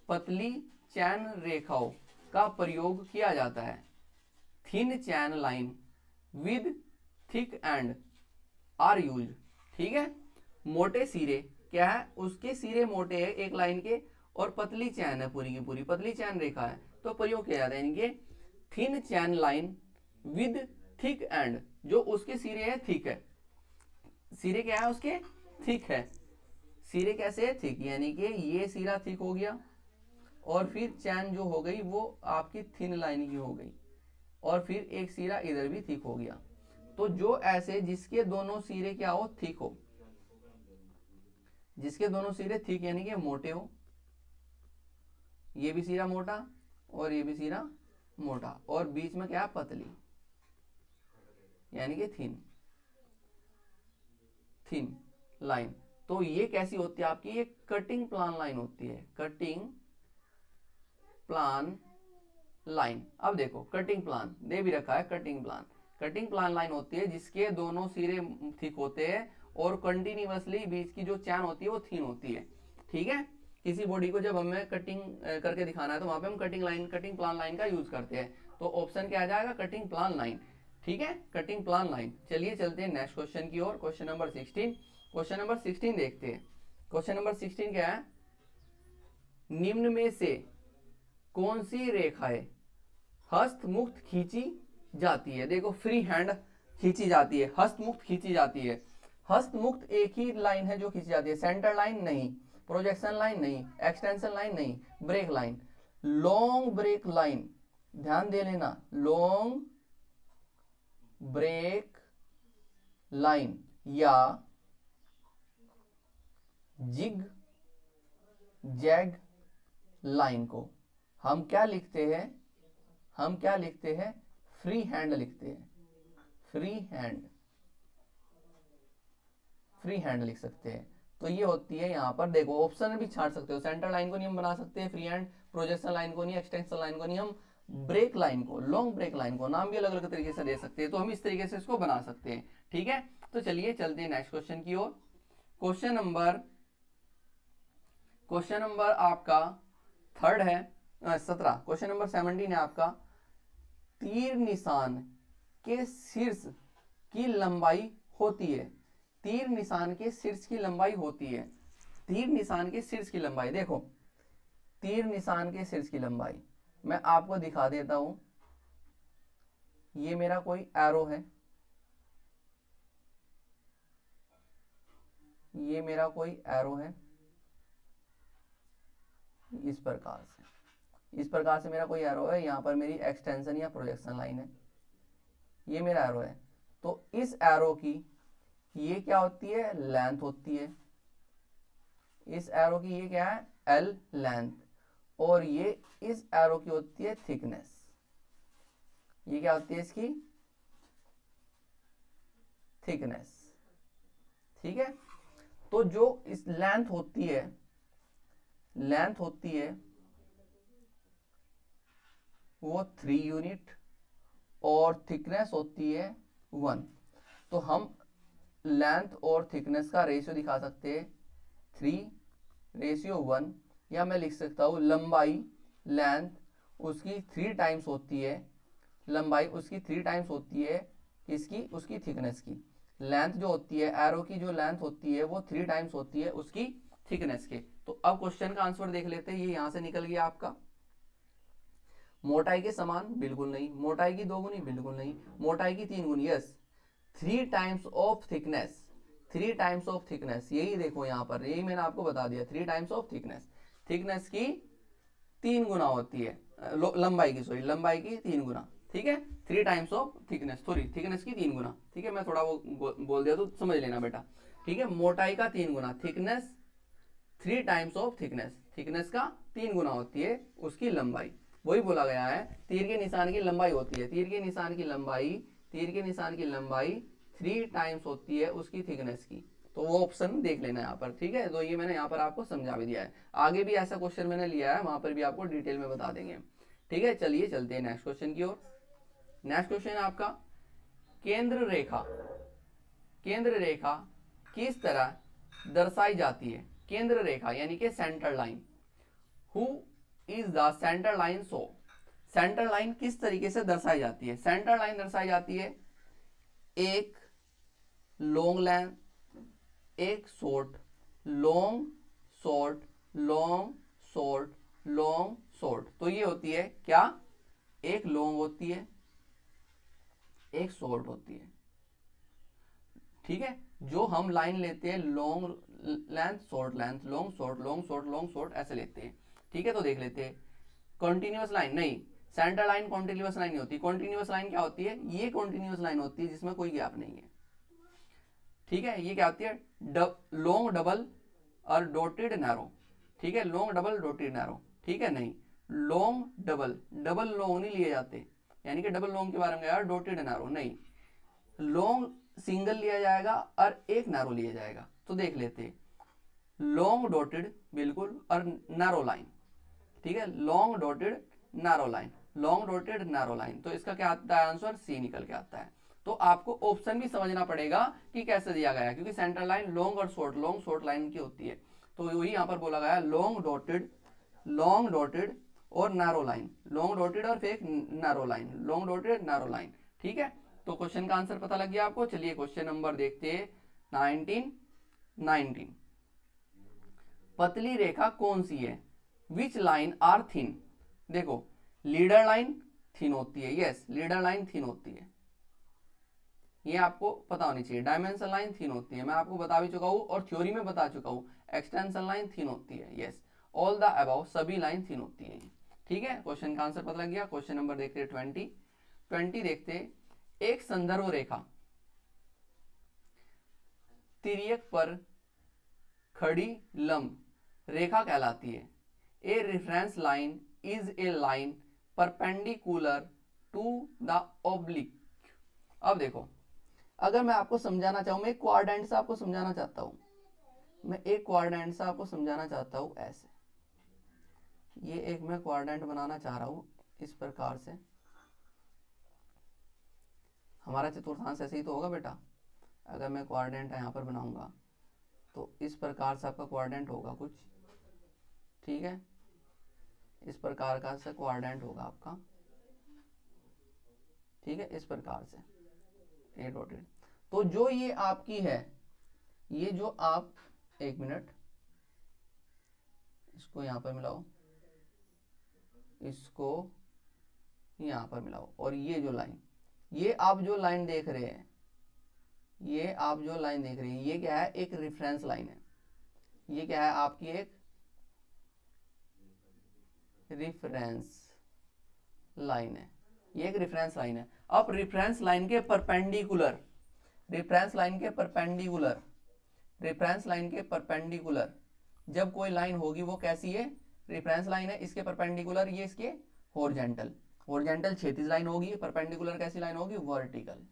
पतली चैन रेखाओं का प्रयोग किया जाता है, thin chain line with thick end are use. ठीक है, मोटे सिरे क्या है, उसके सिरे मोटे हैं एक लाइन के, और पतली चैन है पूरी की पूरी, पतली चैन रेखा है, तो प्रयोग किया जाता है इनके thin chain line with thick and, जो उसके सिरे है थिक है, सिरे क्या है उसके थिक है, सिरे कैसे है थिक, यानी कि ये सिरा थिक हो गया, और फिर चैन जो हो गई वो आपकी थिन लाइन की हो गई, और फिर एक सिरा इधर भी थिक हो गया। तो जो ऐसे जिसके दोनों सिरे क्या हो, थिक हो, जिसके दोनों सिरे थिक यानी कि मोटे हो, ये भी सिरा मोटा और ये भी सिरा मोटा, और बीच में क्या पतली यानी कि थिन, थिन लाइन, तो ये कैसी होती है आपकी, ये कटिंग प्लान लाइन होती है, कटिंग प्लान लाइन। अब देखो कटिंग प्लान दे भी रखा है, cutting plan, cutting plan line होती है जिसके दोनों सिरे थिक होते हैं और कंटिन्यूअसली बीच की जो चैन होती है वो थिन होती है। ठीक है, किसी बॉडी को जब हमें कटिंग करके दिखाना है तो वहां पे हम cutting line, cutting plan line का यूज करते हैं, तो ऑप्शन क्या आ जाएगा, कटिंग प्लान लाइन। ठीक है, कटिंग प्लान लाइन। चलिए चलते हैं नेक्स्ट क्वेश्चन की ओर, क्वेश्चन नंबर 16। क्वेश्चन नंबर 16 देखते हैं। क्वेश्चन नंबर 16 क्या है, निम्न में से कौन सी रेखाएं हस्तमुक्त खींची जाती है। देखो फ्री हैंड खींची जाती है, हस्तमुक्त खींची जाती है। हस्तमुक्त एक ही लाइन है जो खींची जाती है, सेंटर लाइन नहीं, प्रोजेक्शन लाइन नहीं, एक्सटेंशन लाइन नहीं, break line. Long break line, ध्यान दे लेना, लॉन्ग ब्रेक लाइन या जिग जैग लाइन को हम क्या लिखते हैं, हम क्या लिखते हैं, फ्री हैंड लिखते हैं, फ्री हैंड, फ्री हैंड लिख सकते हैं। तो ये होती है यहाँ पर, देखो ऑप्शन भी छाट सकते हो, सेंटर लाइन को नहीं हम बना सकते फ्री हैंड, प्रोजेक्शन लाइन को नहीं, एक्सटेंशन लाइन को नहीं, हम ब्रेक लाइन को, लॉन्ग ब्रेक लाइन को नाम भी अलग अलग तरीके से दे सकते हैं, तो हम इस तरीके से इसको बना सकते हैं। ठीक है, तो चलिए चलते हैं नेक्स्ट क्वेश्चन की ओर। क्वेश्चन नंबर आपका थर्ड है 17, क्वेश्चन नंबर 17 है आपका, तीर निशान के शीर्ष की लंबाई होती है, तीर निशान के शीर्ष की लंबाई होती है, तीर निशान के शीर्ष की लंबाई। देखो तीर निशान के शीर्ष की लंबाई मैं आपको दिखा देता हूं, ये मेरा कोई एरो है, ये मेरा कोई एरो है, इस प्रकार से मेरा कोई एरो है, यहां पर मेरी एक्सटेंशन या प्रोजेक्शन लाइन है, ये मेरा एरो है। तो इस एरो की ये क्या होती है, लेंथ होती है, इस एरो की ये क्या है, एल लेंथ, और ये इस एरो की होती है थिकनेस, ये क्या होती है इसकी थिकनेस। ठीक है, तो जो इस लेंथ होती है, लेंथ होती है वो 3 यूनिट और थिकनेस होती है 1। तो हम लेंथ और थिकनेस का रेशियो दिखा सकते हैं 3:1, या मैं लिख सकता हूं लंबाई, लेंथ उसकी 3 टाइम्स होती है, लंबाई उसकी 3 टाइम्स होती है इसकी, उसकी थिकनेस की। लेंथ जो होती है, एरो की जो लेंथ होती है वो 3 टाइम्स होती है उसकी थिकनेस के। तो अब क्वेश्चन का आंसर देख लेते हैं, ये यहां से निकल गया आपका। मोटाई के समान बिल्कुल नहीं, मोटाई की 2 गुनी बिल्कुल नहीं, मोटाई की 3 गुनी, yes 3 times of thickness, 3 times of thickness, यही देखो यहाँ पर, यही मैंने आपको बता दिया, 3 टाइम्स ऑफ थिकनेस, थिकनेस की 3 गुना होती है, लंबाई की, सॉरी लंबाई की 3 गुना। ठीक है, 3 times of thickness, sorry thickness की 3 गुना। ठीक है, मैं थोड़ा वो बोल दिया तो समझ लेना बेटा। ठीक है, मोटाई का 3 गुना, thickness 3 times of thickness, thickness का 3 गुना होती है उसकी लंबाई। वही बोला गया है, तीर के निशान की लंबाई होती है, तीर के निशान की लंबाई, तीर के निशान की लंबाई 3 टाइम्स होती है उसकी थिकनेस की। तो वो ऑप्शन देख लेना यहाँ पर, ठीक है। तो ये मैंने यहाँ पर आपको समझा भी दिया है, आगे भी ऐसा क्वेश्चन मैंने लिया है, वहां पर भी आपको डिटेल में बता देंगे, ठीक है। चलिए चलते हैं नेक्स्ट क्वेश्चन की ओर। नेक्स्ट क्वेश्चन है आपका, केंद्र रेखा, केंद्र रेखा किस तरह दर्शाई जाती है? केंद्र रेखा यानी कि centre line, who is the centre line show, centre line किस तरीके से दर्शाई जाती है? सेंटर लाइन दर्शाई जाती है एक लॉन्ग लेंथ, एक short, long short, long short, long short. तो ये होती है क्या? एक लॉन्ग होती है, एक शॉर्ट होती है, ठीक है। जो हम लाइन लेते हैं long length short length, long short, long short, long short, ऐसे लेते हैं, ठीक है। तो देख लेते हैं, कॉन्टिन्यूअस लाइन नहीं, सेंटर लाइन कॉन्टिन्यूअस लाइन नहीं होती। कॉन्टिन्यूअस लाइन क्या होती है? ये कॉन्टिन्यूअस लाइन होती है जिसमें कोई गैप नहीं है, ठीक है। ये क्या होती है? लॉन्ग डबल और डॉटेड नैरो, ठीक है। लॉन्ग डबल डॉटेड नैरो, ठीक है। नहीं, लॉन्ग डबल, डबल लॉन्ग नहीं लिए जाते, यानी कि डबल लॉन्ग के बारे में यार, डॉटेड नैरो नहीं, लॉन्ग सिंगल लिया जाएगा और एक नैरो लिया जाएगा। तो देख लेते, लॉन्ग डॉटेड बिल्कुल और नैरो लाइन, ठीक है। Long dotted narrow line, long dotted narrow line. तो इसका क्या आता है आंसर? सी निकल के आता है। तो आपको ऑप्शन भी समझना पड़ेगा कि कैसे दिया गया है, क्योंकि सेंटर लाइन लॉन्ग और शॉर्ट, लॉन्ग शॉर्ट लाइन की होती है। तो वही यहाँ पर बोला गया है, लॉन्ग डॉटेड और नैरो लाइन, लॉन्ग डॉटेड और फिर narrow line, long dotted narrow line, ठीक है। तो क्वेश्चन का आंसर पता लग गया आपको। चलिए क्वेश्चन नंबर देखते हैं 19। पतली रेखा कौन सी है? Which line are thin? देखो, लीडर लाइन थिन होती है, यस, लीडर लाइन थिन होती है, ये आपको पता होनी चाहिए। डायमेंशन लाइन थिन होती है, मैं आपको बता भी चुका हूं और थ्योरी में बता चुका हूं। एक्सटेंशन लाइन थिन होती है, यस। ऑल द अबाउ, सभी लाइन थिन होती है, ठीक है। क्वेश्चन का आंसर पता लग गया। क्वेश्चन नंबर देखते हैं 20 देखते हैं, एक संदर्भ रेखा तिर्यक पर खड़ी लंब रेखा कहलाती है। A reference line is a line perpendicular to the oblique. अब देखो, अगर मैं आपको समझाना चाहूं, मैं एक क्वाड्रेंट से आपको समझाना चाहता हूं, मैं एक क्वाड्रेंट से आपको समझाना चाहता हूं ऐसे, ये एक मैं क्वाड्रेंट बनाना चाह रहा हूं इस प्रकार से। हमारा चतुर्थांश ऐसे ही तो होगा बेटा। अगर मैं क्वाड्रेंट यहाँ पर बनाऊंगा तो इस प्रकार से आपका क्वाड्रेंट होगा कुछ, ठीक है। इस प्रकार का से क्वाड्रेंट होगा आपका, ठीक है, इस प्रकार से ए डॉटेड। तो जो ये आपकी है, ये जो आप, एक मिनट, इसको यहां पर मिलाओ, इसको यहां पर मिलाओ, और ये जो लाइन, ये आप जो लाइन देख रहे हैं, ये आप जो लाइन देख रहे हैं, ये क्या है? एक रेफरेंस लाइन है। ये क्या है? आपकी एक रेफरेंस लाइन है, ये एक रेफरेंस लाइन है। अब रेफरेंस लाइन के परपेंडिकुलर, रेफरेंस लाइन के परपेंडिकुलर, रेफरेंस लाइन के परपेंडिकुलर जब कोई लाइन होगी वो कैसी है? रेफरेंस लाइन है, इसके परपेंडिकुलर ये इसके हॉरिजॉन्टल, हॉरिजॉन्टल क्षैतिज लाइन होगी, परपेंडिकुलर कैसी लाइन होगी? Vertical,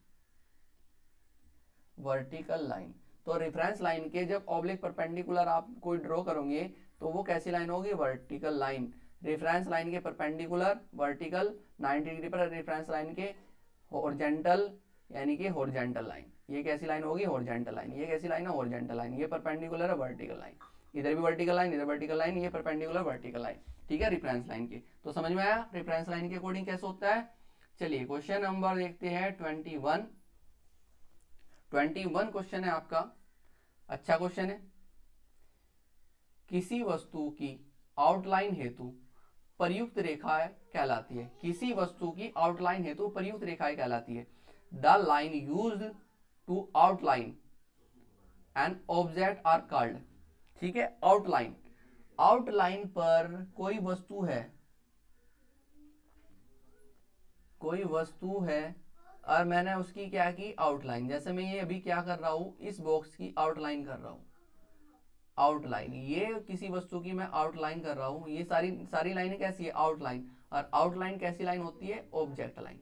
vertical line. तो रेफरेंस लाइन के जब ऑब्लिक परपेंडिकुलर आप कोई ड्रॉ करोगे तो वो कैसी लाइन होगी? Vertical line. रेफरेंस लाइन के परपेंडिकुलर वर्टिकल, 90 डिग्री पर रेफरेंस लाइन के हॉरिजॉन्टल, यानी कि हॉरिजॉन्टल लाइन। ये कैसी लाइन होगी? Horizontal line. ये कैसी लाइन है? Horizontal line. ये परपेंडिकुलर है, वर्टिकल लाइन। इधर भी वर्टिकल लाइन, इधर वर्टिकल लाइन, ये परपेंडिकुलर वर्टिकल लाइन, ठीक है, रेफरेंस लाइन की। तो समझ में आया रेफरेंस लाइन के अकॉर्डिंग कैसे होता है। चलिए क्वेश्चन नंबर देखते हैं 21 क्वेश्चन है आपका, अच्छा क्वेश्चन है। किसी वस्तु की आउटलाइन हेतु प्रयुक्त रेखाएं कहलाती है। किसी वस्तु की आउटलाइन हेतु प्रयुक्त रेखाएं कहलाती है। The line used to outline an object are called, ठीक है। आउटलाइन, आउटलाइन पर कोई वस्तु है, कोई वस्तु है और मैंने उसकी क्या की? आउटलाइन। जैसे मैं ये अभी क्या कर रहा हूं, इस बॉक्स की आउटलाइन कर रहा हूं, आउटलाइन, ये किसी वस्तु की मैं आउटलाइन कर रहा हूं। ये सारी लाइनें कैसी है? आउटलाइन। और आउटलाइन कैसी लाइन होती है? Object line.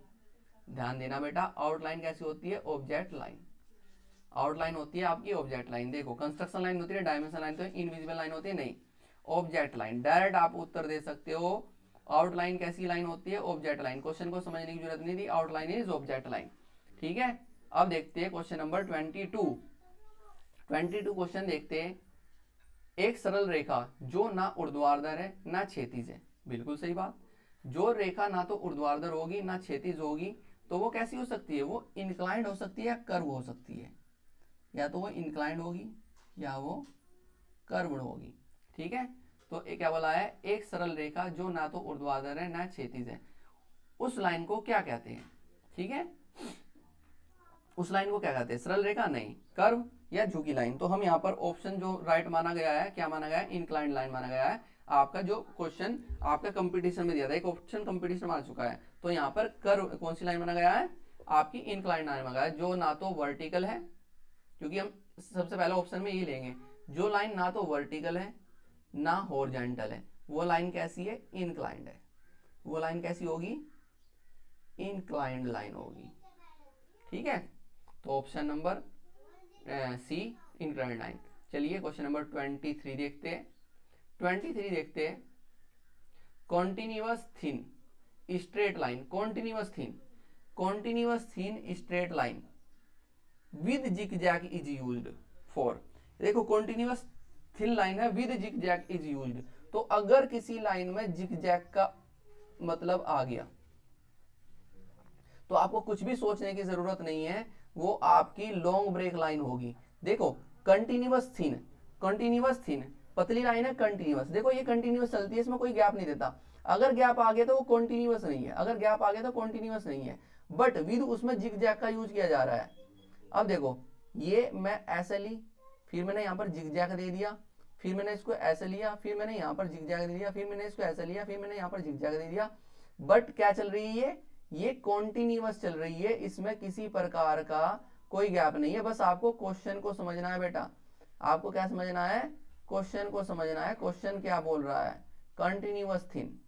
ध्यान देना बेटा, आउटलाइन कैसी होती है? Object line. आउटलाइन होती है आपकी ऑब्जेक्ट लाइन। देखो कंस्ट्रक्शन लाइन होती है, डायमेंशन लाइन तो इनविजिबल लाइन होती है, नहीं ऑब्जेक्ट लाइन। डायरेक्ट आप उत्तर दे सकते हो। आउटलाइन कैसी लाइन होती है? Object line. क्वेश्चन को समझने की जरूरत नहीं थी, आउटलाइन इज ऑब्जेक्ट लाइन। ठीक है, अब देखते हैं क्वेश्चन नंबर 22 क्वेश्चन देखते हैं। एक सरल रेखा जो ना ऊर्ध्वाधर है ना क्षैतिज है। बिल्कुल सही बात, जो रेखा ना तो ऊर्ध्वाधर होगी ना क्षैतिज होगी तो वो कैसी हो सकती है? वो इंक्लाइंड हो सकती है या कर्व हो सकती है। या तो वो इंक्लाइंड होगी या वो कर्व्ड होगी। ठीक है, तो ये क्या बोला है? एक सरल रेखा जो ना तो ऊर्ध्वाधर है ना क्षैतिज है, उस लाइन को क्या कहते हैं? ठीक है, उस लाइन को क्या कहते हैं? सरल रेखा नहीं, कर्व या झुकी लाइन। तो हम यहाँ पर ऑप्शन जो राइट माना गया है, क्या माना गया है? इंक्लाइंड लाइन माना गया है। आपका जो क्वेश्चन आपका कंपटीशन में दिया था, एक ऑप्शन कंपटीशन मार चुका है, तो यहाँ पर कर्व कौन सी लाइन माना गया है? आपकी इंक्लाइंड लाइन माना गया है, जो ना तो वर्टिकल है, क्योंकि हम सबसे पहले ऑप्शन में ये लेंगे, जो लाइन ना तो वर्टिकल है ना हॉरिजॉन्टल है, वो लाइन कैसी है? इंक्लाइंड है। वो लाइन कैसी होगी? इंक्लाइंड लाइन होगी। ठीक है, तो option number C inclined line. चलिए क्वेश्चन नंबर 23 देखते हैं। 23 देखते हैं। Continuous thin straight line, continuous thin straight line with zigzag is used for. देखो कॉन्टिन्यूअस थिन लाइन है, विद जिगजैग इज यूज्ड। तो अगर किसी लाइन में जिगजैग का मतलब आ गया तो आपको कुछ भी सोचने की जरूरत नहीं है, वो आपकी लॉन्ग ब्रेक लाइन होगी। देखो कंटिन्यूअस थिन पतली लाइन है, कंटिन्यूअस। देखो ये कंटिन्यूअस चलती है, इसमें कोई गैप नहीं देता। अगर गैप आ गया तो वो कंटिन्यूअस नहीं है, अगर गैप आ गया तो कंटिन्यूअस नहीं है, बट विद उसमें जिगजैग का यूज किया जा रहा है। अब देखो ये मैं ऐसे ली, फिर मैंने यहाँ पर जिगजैग दे दिया, फिर मैंने इसको ऐसे लिया, फिर मैंने यहाँ पर जिगजैग दे दिया, फिर मैंने इसको ऐसे लिया, फिर मैंने यहाँ पर जिगजैग दे दिया, बट क्या चल रही है? ये कॉन्टिन्यूअस चल रही है, इसमें किसी प्रकार का कोई गैप नहीं है। बस आपको क्वेश्चन को समझना है बेटा, आपको क्या समझना है? क्वेश्चन को समझना है। क्वेश्चन क्या बोल रहा है? कंटिन्यूअस थिन,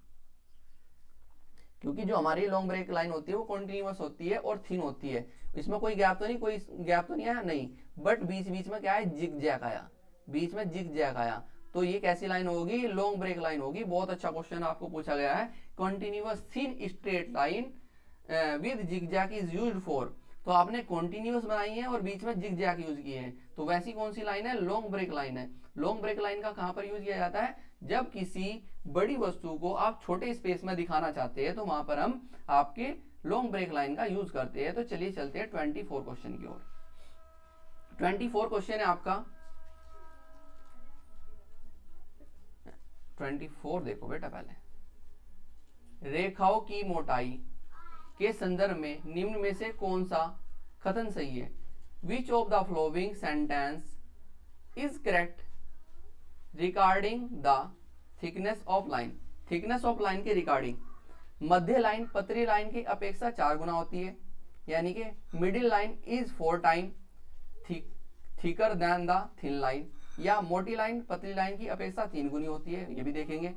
क्योंकि जो हमारी लॉन्ग ब्रेक लाइन होती है वो कंटिन्यूअस होती है और थिन होती है, इसमें कोई गैप तो नहीं, कोई गैप तो नहीं आया, नहीं, बट बीच बीच में क्या है? जिगजैग आया, बीच में जिगजैग आया। तो ये कैसी लाइन होगी? लॉन्ग ब्रेक लाइन होगी। बहुत अच्छा क्वेश्चन आपको पूछा गया है। Continuous thin straight line with zigzag is used for. तो आपने कंटिन्यूअस बनाई है और बीच में जिगजैग यूज किए हैं, तो वैसी कौन सी लाइन है? लॉन्ग ब्रेक लाइन है। लॉन्ग ब्रेक लाइन का कहां पर यूज किया जाता है? जब किसी बड़ी वस्तु को आप छोटे स्पेस में दिखाना चाहते हैं तो वहां पर हम आपके लॉन्ग ब्रेक लाइन का यूज करते हैं। तो चलिए चलते हैं 24 क्वेश्चन की ओर। 24 क्वेश्चन है आपका। 24 देखो बेटा, पहले रेखाओं की मोटाई के संदर्भ में निम्न में से कौन सा कथन सही है? Which of the following sentence is correct regarding the thickness of line. Thickness of line के रिगार्डिंग मध्य लाइन पतली लाइन की अपेक्षा 4 गुना होती है, यानी कि middle line is 4 time thicker than the thin line, या मोटी लाइन पतली लाइन की अपेक्षा 3 गुनी होती है, ये भी देखेंगे।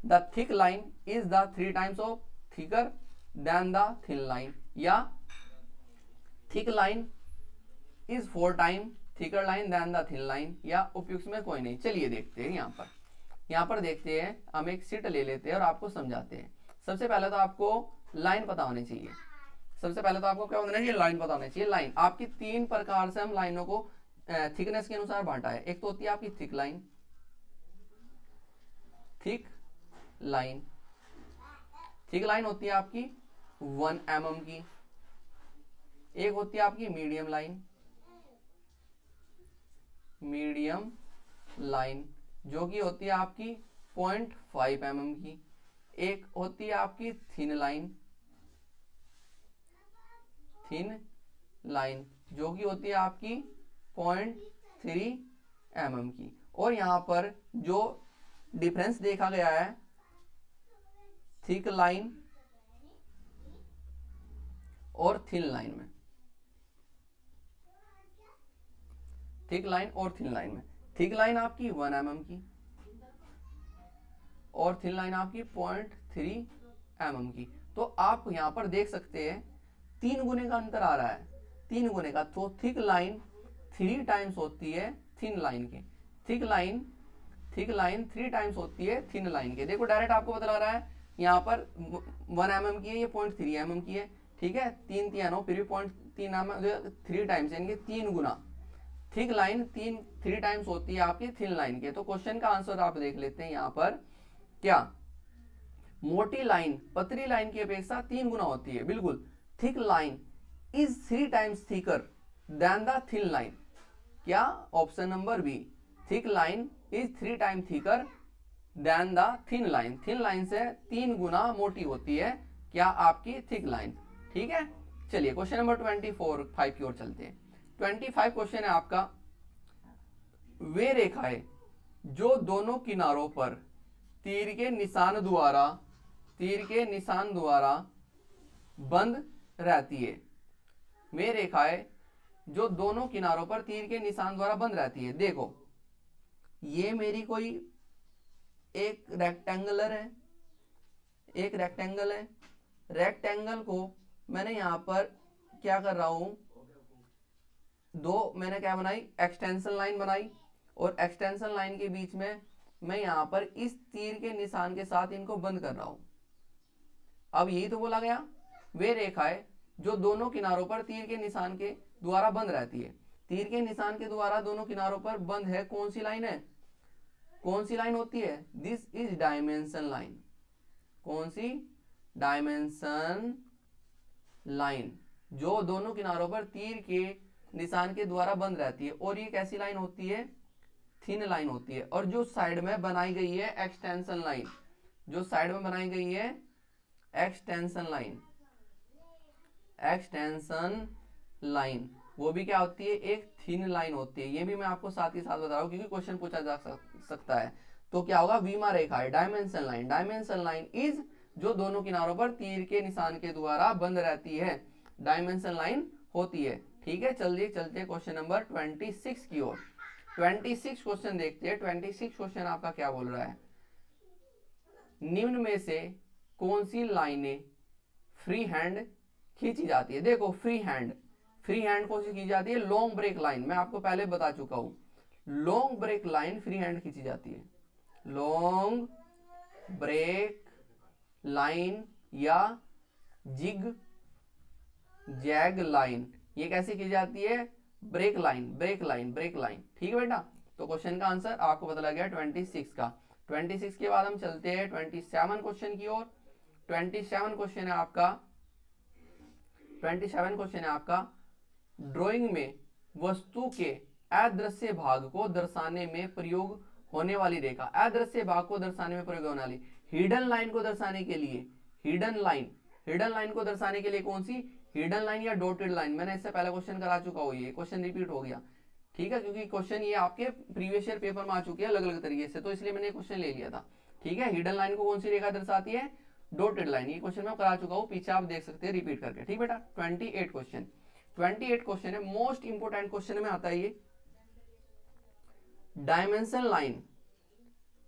The thick line is the 3 times of thicker than the thin line, या thick line is 4 time thicker line than the thin line, या उपयुक्त में कोई नहीं। चलिए देखते हैं यहाँ पर देखते हैं, हम एक सीट ले लेते हैं और आपको समझाते हैं। सबसे पहले तो आपको लाइन पता होनी चाहिए। सबसे पहले तो आपको क्या होना चाहिए? लाइन पता होनी चाहिए। लाइन आपकी 3 प्रकार से हम लाइनों को थिकनेस के अनुसार बांटा है। एक तो होती है आपकी थिक लाइन, थिक लाइन होती है आपकी 1 mm की। एक होती है आपकी मीडियम लाइन जो कि होती है आपकी 0.5 mm की। एक होती है आपकी थिन लाइन जो कि होती है आपकी 0.3 mm की। और यहां पर जो डिफरेंस देखा गया है थिक लाइन और थिन लाइन में, थिक लाइन और थिन लाइन में, थिक लाइन आपकी 1 mm की और थिन लाइन आपकी 0.3 mm की। तो आप यहां पर देख सकते हैं 3 गुने का अंतर आ रहा है, 3 गुने का। तो थिक लाइन 3 टाइम्स होती है थिन लाइन के। थिक लाइन 3 टाइम्स होती है थिन लाइन के। देखो डायरेक्ट आपको पता लग रहा है, यहाँ पर 1 mm की है, ये 0.3 mm की है, ठीक है, 3 फिर भी 0.3 mm 3 टाइम्स, यानी कि 3 गुना। थिक लाइन 3 टाइम्स होती है आपकी थिन लाइन के। तो क्वेश्चन का आंसर आप देख लेते हैं यहाँ पर, क्या मोटी लाइन पतली लाइन की अपेक्षा 3 गुना होती है, बिल्कुल। Thick line is 3 times thicker than the thin line. क्या? Option number B, thick line is 3 time thicker than the thin line. Thin line से 3 गुना मोटी होती है क्या? आपकी थिक लाइन। ठीक है, चलिए क्वेश्चन नंबर 5 की ओर चलते हैं। 25 क्वेश्चन है आपका, वे रेखाएं जो दोनों किनारों पर तीर के निशान द्वारा बंद रहती है। वे रेखाएं जो दोनों किनारों पर तीर के निशान द्वारा बंद रहती है। देखो ये मेरी कोई एक रेक्टेंगल है, रेक्टेंगल को मैंने यहां पर क्या कर रहा हूं, मैंने क्या बनाई, एक्सटेंशन लाइन बनाई, और एक्सटेंशन लाइन के बीच में मैं यहां पर इस तीर के निशान के साथ इनको बंद कर रहा हूं। अब यही तो बोला गया, वे रेखाएं जो दोनों किनारों पर तीर के निशान के द्वारा बंद रहती है। तीर के निशान के द्वारा दोनों किनारों पर बंद है, कौन सी लाइन है, कौन सी लाइन होती है? This is dimension line. कौन सी? डायमेंशन लाइन, जो दोनों किनारों पर तीर के निशान के द्वारा बंद रहती है। और ये कैसी लाइन होती है? थिन लाइन होती है। और जो साइड में बनाई गई है एक्सटेंशन लाइन, जो साइड में बनाई गई है एक्सटेंशन लाइन, वो भी क्या होती है? एक थिन लाइन होती है। ये भी मैं आपको साथ ही साथ बता रहा हूं क्योंकि क्वेश्चन पूछा जा सकता है। तो क्या होगा? वीमा रेखा है dimension line. Dimension line is जो दोनों किनारों पर तीर के निशान के द्वारा बंद रहती है, डायमेंशन लाइन होती है। ठीक है, चलिए चलते हैं क्वेश्चन नंबर 26 की ओर। 26 क्वेश्चन देखते हैं। 26 क्वेश्चन आपका क्या बोल रहा है, निम्न में से कौन सी लाइनें फ्री हैंड खींची जाती है? देखो फ्री हैंड कौन सी खींची जाती है? Long break line. मैं आपको पहले बता चुका हूं, long break line free hand खींची जाती है। लॉन्ग ब्रेक लाइन या जिग जैग लाइन, ये कैसे की जाती है? Break line. ठीक है बेटा, तो क्वेश्चन का आंसर आपको पता लग गया 26 का। 26 के बाद हम चलते हैं 27 क्वेश्चन की ओर। 27 क्वेश्चन है आपका, ड्राइंग में वस्तु के अदृश्य भाग को दर्शाने में प्रयोग होने वाली रेखा, अदृश्य भाग को दर्शाने में प्रयोग होने वाली हिडन लाइन को दर्शाने के लिए, हिडन लाइन को दर्शाने के लिए कौन सी? हिडन लाइन या डॉटेड लाइन। मैंने इससे पहले क्वेश्चन करा चुका हूं, ये क्वेश्चन रिपीट हो गया। ठीक है, क्योंकि क्वेश्चन ये आपके प्रीवियस ईयर पेपर में आ चुके हैं अलग अलग तरीके से, तो इसलिए मैंने क्वेश्चन ले लिया था। ठीक है, हिडन लाइन को कौन सी रेखा दर्शाती है? Dotted line. ये क्वेश्चन मैं करा चुका हूं, पीछे आप देख सकते हैं रिपीट करके। ठीक बेटा, 28 क्वेश्चन है, मोस्ट इंपोर्टेंट क्वेश्चन में आता है ये। डायमेंशन लाइन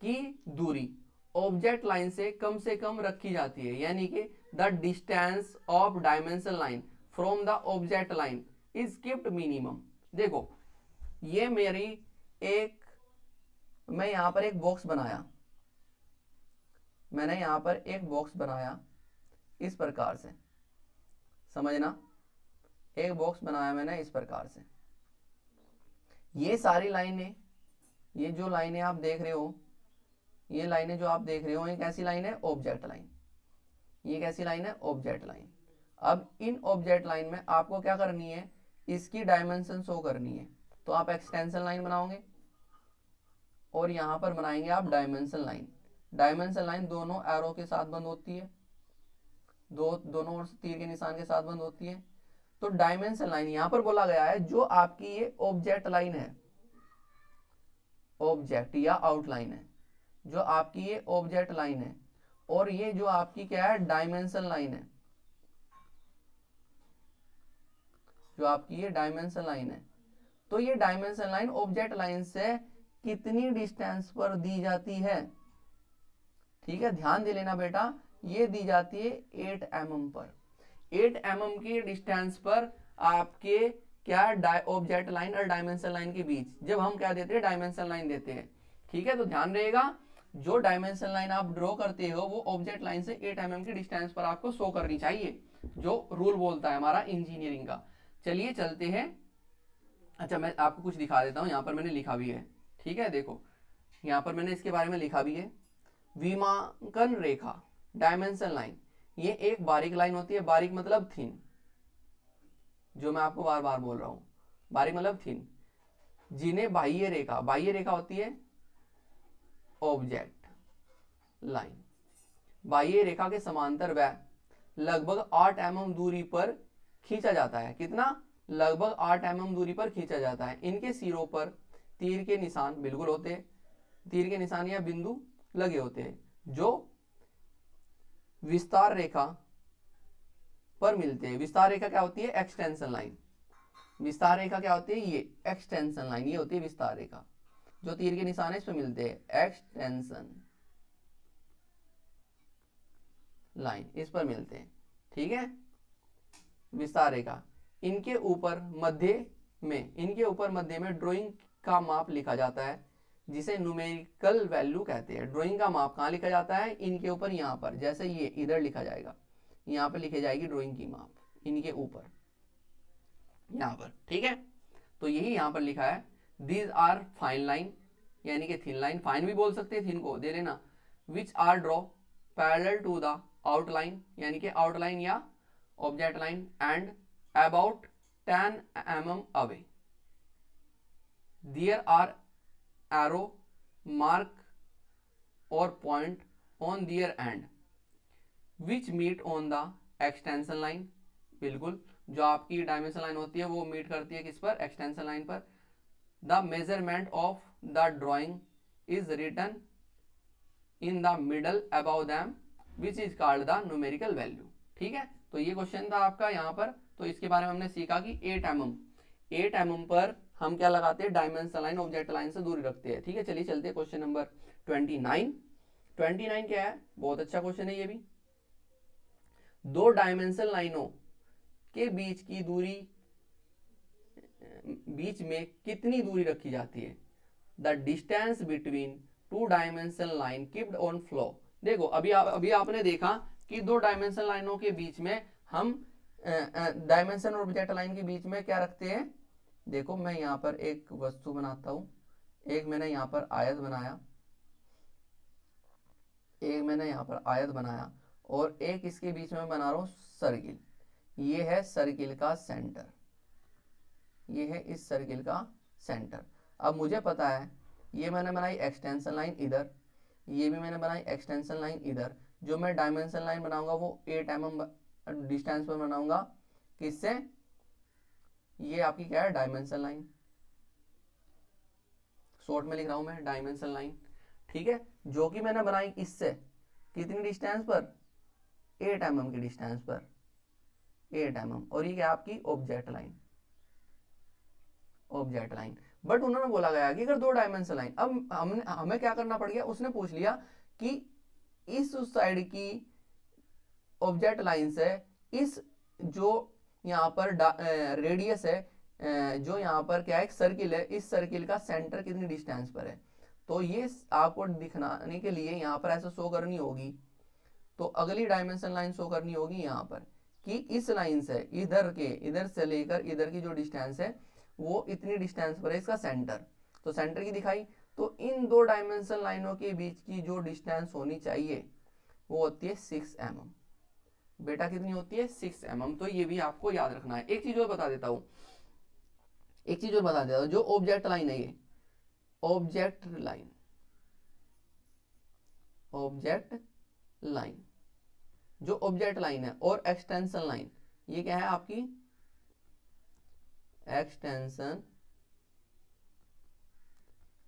की दूरी ऑब्जेक्ट लाइन से कम रखी जाती है, यानी कि the distance of dimension line from the object line is keeped minimum. देखो ये मेरी मैं यहां पर एक बॉक्स बनाया, मैंने यहां पर एक बॉक्स बनाया इस प्रकार से, समझना, एक बॉक्स बनाया मैंने इस प्रकार से। ये सारी लाइनें, ये जो लाइनें आप देख रहे हो, ये लाइनें जो आप देख रहे हो, ये कैसी लाइन है? Object line. ये कैसी लाइन है? Object line. अब इन ऑब्जेक्ट लाइन में आपको क्या करनी है? इसकी डायमेंशन शो करनी है। तो आप एक्सटेंशन लाइन बनाओगे और यहां पर बनाएंगे आप डायमेंशन लाइन। डायमेंशन लाइन दोनों एरो के साथ बंद होती है, दोनों ओर से तीर के निशान के साथ बंद होती है। तो डायमेंशन लाइन यहां पर बोला गया है, जो आपकी ये ऑब्जेक्ट लाइन है, ऑब्जेक्ट या आउटलाइन है, जो आपकी ये ऑब्जेक्ट लाइन है, और ये जो आपकी क्या है? डायमेंशन लाइन है, जो आपकी ये डायमेंशन लाइन है। तो ये डायमेंशन लाइन ऑब्जेक्ट लाइन से कितनी डिस्टेंस पर दी जाती है? ठीक है, ध्यान दे लेना बेटा, ये दी जाती है 8 mm पर। 8 mm की डिस्टेंस पर आपके क्या ऑब्जेक्ट लाइन और डायमेंशन लाइन के बीच जब हम क्या देते हैं, डायमेंशन लाइन देते हैं। ठीक है, तो ध्यान रहेगा जो डायमेंशन लाइन आप ड्रॉ करते हो वो ऑब्जेक्ट लाइन से 8 mm की डिस्टेंस पर आपको शो करनी चाहिए, जो रूल बोलता है हमारा इंजीनियरिंग का। चलिए चलते हैं। अच्छा, मैं आपको कुछ दिखा देता हूँ, यहाँ पर मैंने लिखा भी है। ठीक है, देखो यहाँ पर मैंने इसके बारे में लिखा भी है। विमांकन रेखा, डायमेंशन लाइन, ये एक बारीक लाइन होती है। बारीक मतलब थिन, जो मैं आपको बार बार बोल रहा हूँ, बारीक मतलब थिन, जिन्हें बाह्य रेखा, बाह्य रेखा होती है ऑब्जेक्ट लाइन, बाह्य रेखा के समांतर व लगभग 8 mm दूरी पर खींचा जाता है। कितना? लगभग 8 mm दूरी पर खींचा जाता है। इनके सिरों पर तीर के निशान बिल्कुल होते हैं, तीर के निशान या बिंदु लगे होते हैं, जो विस्तार रेखा पर मिलते हैं। विस्तार रेखा क्या होती है? Extension line. विस्तार रेखा क्या होती है? ये एक्सटेंशन लाइन, ये होती है विस्तार रेखा। जो तीर के निशान है इस पर मिलते हैं, एक्सटेंशन लाइन इस पर मिलते हैं। ठीक है, विस्तार रेखा। इनके ऊपर मध्य में ड्राइंग का माप लिखा जाता है, जिसे न्यूमेरिकल वैल्यू कहते हैं। ड्राइंग का माप कहाँ लिखा जाता है? इनके ऊपर, यहाँ पर, जैसे ये इधर लिखा जाएगा, यहाँ पर लिखी जाएगी ड्राइंग की माप, इनके ऊपर यहाँ पर। ठीक है, तो यही यहाँ पर लिखा है। दीज आर फाइन लाइन, यानी कि थिन लाइन, फाइन भी बोल सकते हैं, थिन को दे लेना। Which are draw parallel to the outline, यानी कि आउटलाइन या object line, and about 10 mm away. There are arrow mark और point on there and which meet on the extension line. बिल्कुल, जो आपकी डायमेंशन लाइन होती है वो मीट करती है किस पर? एक्सटेंशन लाइन पर। The measurement of the drawing is written in the middle above them which is called the numerical value. ठीक है, तो ये क्वेश्चन था आपका यहाँ पर। तो इसके बारे में हमने सीखा कि 8 mm पर हम क्या लगाते हैं? डायमेंशन लाइन ऑब्जेक्ट लाइन से दूरी रखते हैं। ठीक है, चलिए चलते हैं क्वेश्चन नंबर 29 क्या है? बहुत अच्छा क्वेश्चन है ये भी। दो डायमेंशन लाइनों के बीच में कितनी दूरी रखी जाती है? The distance between two dimension line keeped on flow. देखो अभी आपने देखा कि दो डायमेंशन लाइनों के बीच में हम डायमेंशन और ऑब्जेक्ट लाइन के बीच में क्या रखते हैं? देखो मैं यहाँ पर एक वस्तु बनाता हूं, एक मैंने यहाँ पर आयत बनाया, और एक इसके बीच में बना रहा हूं सर्किल। ये है सर्किल का सेंटर, ये है इस सर्किल का सेंटर। अब मुझे पता है ये मैंने बनाई एक्सटेंशन लाइन इधर, ये भी मैंने बनाई एक्सटेंशन लाइन इधर। जो मैं डायमेंशन लाइन बनाऊंगा वो 8 mm डिस्टेंस पर बनाऊंगा। किससे? ये आपकी क्या है? Dimension line. शॉर्ट में लिख रहा हूं मैं, डायमेंशन लाइन। ठीक है, जो कि मैंने बनाई इससे कितनी डिस्टेंस पर? 8 mm की डिस्टेंस पर, 8 mm। और ये क्या आपकी? Object line, object line. But उन्होंने बोला गया कि अगर दो डायमेंशन लाइन, अब हमें क्या करना पड़ गया? उसने पूछ लिया कि इस साइड की ऑब्जेक्ट लाइन से इस जो यहाँ पर रेडियस है, जो यहाँ पर क्या है? एक सर्किल है, इस सर्किल का सेंटर कितनी डिस्टेंस पर है? तो ये आपको दिखाने के लिए यहाँ पर ऐसे शो करनी होगी। तो अगली डायमेंशन लाइन शो करनी होगी यहाँ पर कि इस लाइन से इधर से लेकर इधर की जो डिस्टेंस है वो इतनी डिस्टेंस पर है इसका सेंटर। तो सेंटर की दिखाई। तो इन दो डायमेंशन लाइनों के बीच की जो डिस्टेंस होनी चाहिए वो होती है 6 mm। बेटा कितनी होती है? 6 mm। तो ये भी आपको याद रखना है। एक चीज और बता देता हूं, जो ऑब्जेक्ट लाइन है, ये ऑब्जेक्ट लाइन, जो ऑब्जेक्ट लाइन है, और एक्सटेंशन लाइन, ये क्या है आपकी? Extension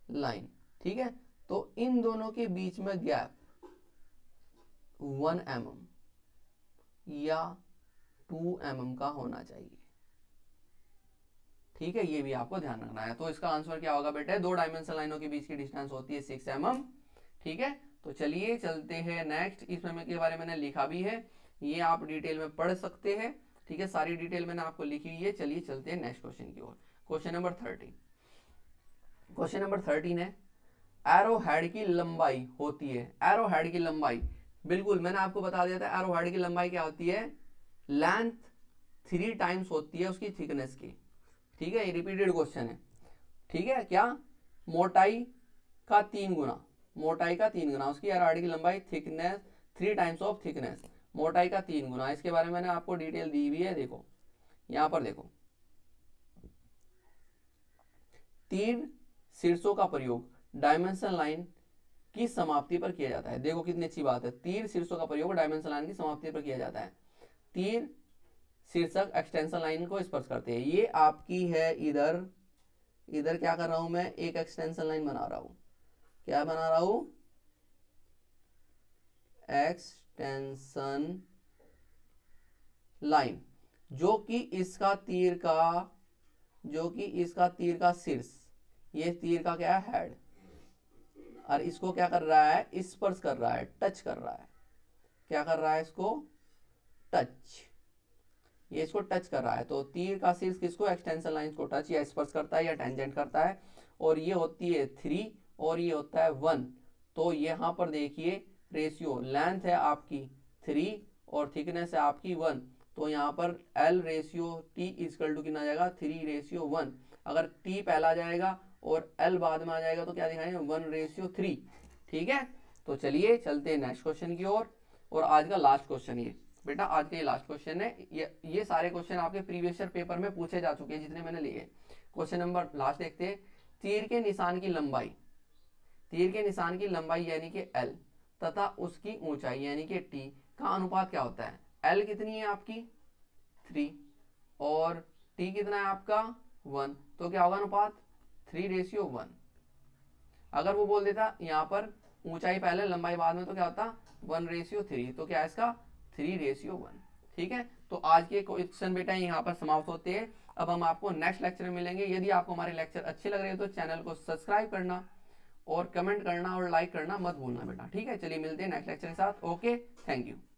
line. ठीक है, तो इन दोनों के बीच में गैप 1 mm या 2 mm का होना चाहिए। ठीक है, ये भी आपको ध्यान रखना है। तो इसका आंसर क्या होगा बेटे? दो डायमेंशन लाइनों के बीच की डिस्टेंस होती है 6 mm। ठीक है, तो चलिए चलते हैं नेक्स्ट। इसमें के बारे में मैंने लिखा भी है, ये आप डिटेल में पढ़ सकते हैं। ठीक है, सारी डिटेल मैंने आपको लिखी हुई है। चलिए चलते हैं नेक्स्ट क्वेश्चन की ओर। Question number 30। क्वेश्चन नंबर 13 है, एरो हेड की लंबाई होती है, एरो हेड की लंबाई, बिल्कुल मैंने आपको बता दिया था एरो हेड की लंबाई क्या होती है, लेंथ 3 टाइम्स होती है उसकी थिकनेस की। ठीक है, ये रिपीटेड क्वेश्चन है। ठीक है, क्या, मोटाई का 3 गुना, मोटाई का 3 गुना उसकी एरो हेड की लंबाई, थिकनेस 3 टाइम्स ऑफ थिकनेस, मोटाई का 3 गुना। इसके बारे में मैंने आपको डिटेल दी हुई है, देखो यहां पर देखो, 3 शीर्षों का प्रयोग डायमेंशन लाइन की समाप्ति पर किया जाता है। देखो कितनी अच्छी बात है, 3 शीर्षों का प्रयोग डायमेंशन लाइन की समाप्ति पर किया जाता है। 3 शीर्षक एक्सटेंशन लाइन को स्पर्श करते हैं। ये आपकी है इधर, इधर क्या कर रहा हूं मैं, एक एक्सटेंशन लाइन बना रहा हूं। क्या बना रहा हूं, एक्सटेंशन लाइन, जो कि इसका तीर का, जो कि इसका तीर का शीर्ष, ये तीर का क्या है, हेड, और इसको क्या कर रहा है, स्पर्श कर रहा है, टच कर रहा है। क्या कर रहा है, इसको टच, ये इसको टच कर रहा है। तो तीर का शीर्ष किसको, एक्सटेंशन लाइन को टच या स्पर्श करता है या टेंजेंट करता है। और ये होती है 3 और ये होता है 1। तो यहाँ पर देखिए रेशियो, लेंथ है आपकी 3 और थिकनेस है आपकी 1। तो यहाँ पर L ratio T equal to कितना आ जाएगा, 3:1। अगर T पहला जाएगा और L बाद में आ जाएगा तो क्या दिखाएंगे, 1:3। ठीक है, तो चलिए चलते हैं नेक्स्ट क्वेश्चन की ओर। और आज का लास्ट क्वेश्चन ये बेटा, आज का ये लास्ट क्वेश्चन है। ये सारे क्वेश्चन आपके प्रीवियस ईयर पेपर में पूछे जा चुके हैं जितने मैंने लिए। क्वेश्चन नंबर लास्ट देखते हैं, तीर के निशान की लंबाई, तीर के निशान की लंबाई यानी कि L तथा उसकी ऊंचाई यानी कि T का अनुपात क्या होता है। L कितनी है आपकी 3 और T कितना है आपका 1, तो क्या होगा अनुपात 3:1। अगर वो बोल देता यहाँ पर ऊंचाई पहले लंबाई बाद में तो क्या होता 1:3, तो क्या है इसका 3:1। ठीक है, तो आज के क्वेश्चन बेटा यहाँ पर समाप्त होते हैं। अब हम आपको नेक्स्ट लेक्चर में मिलेंगे। यदि आपको हमारे लेक्चर अच्छे लग रहे हैं तो चैनल को सब्सक्राइब करना और कमेंट करना और लाइक करना मत भूलना बेटा। ठीक है, चलिए मिलते हैं नेक्स्ट लेक्चर के साथ। Okay, thank you.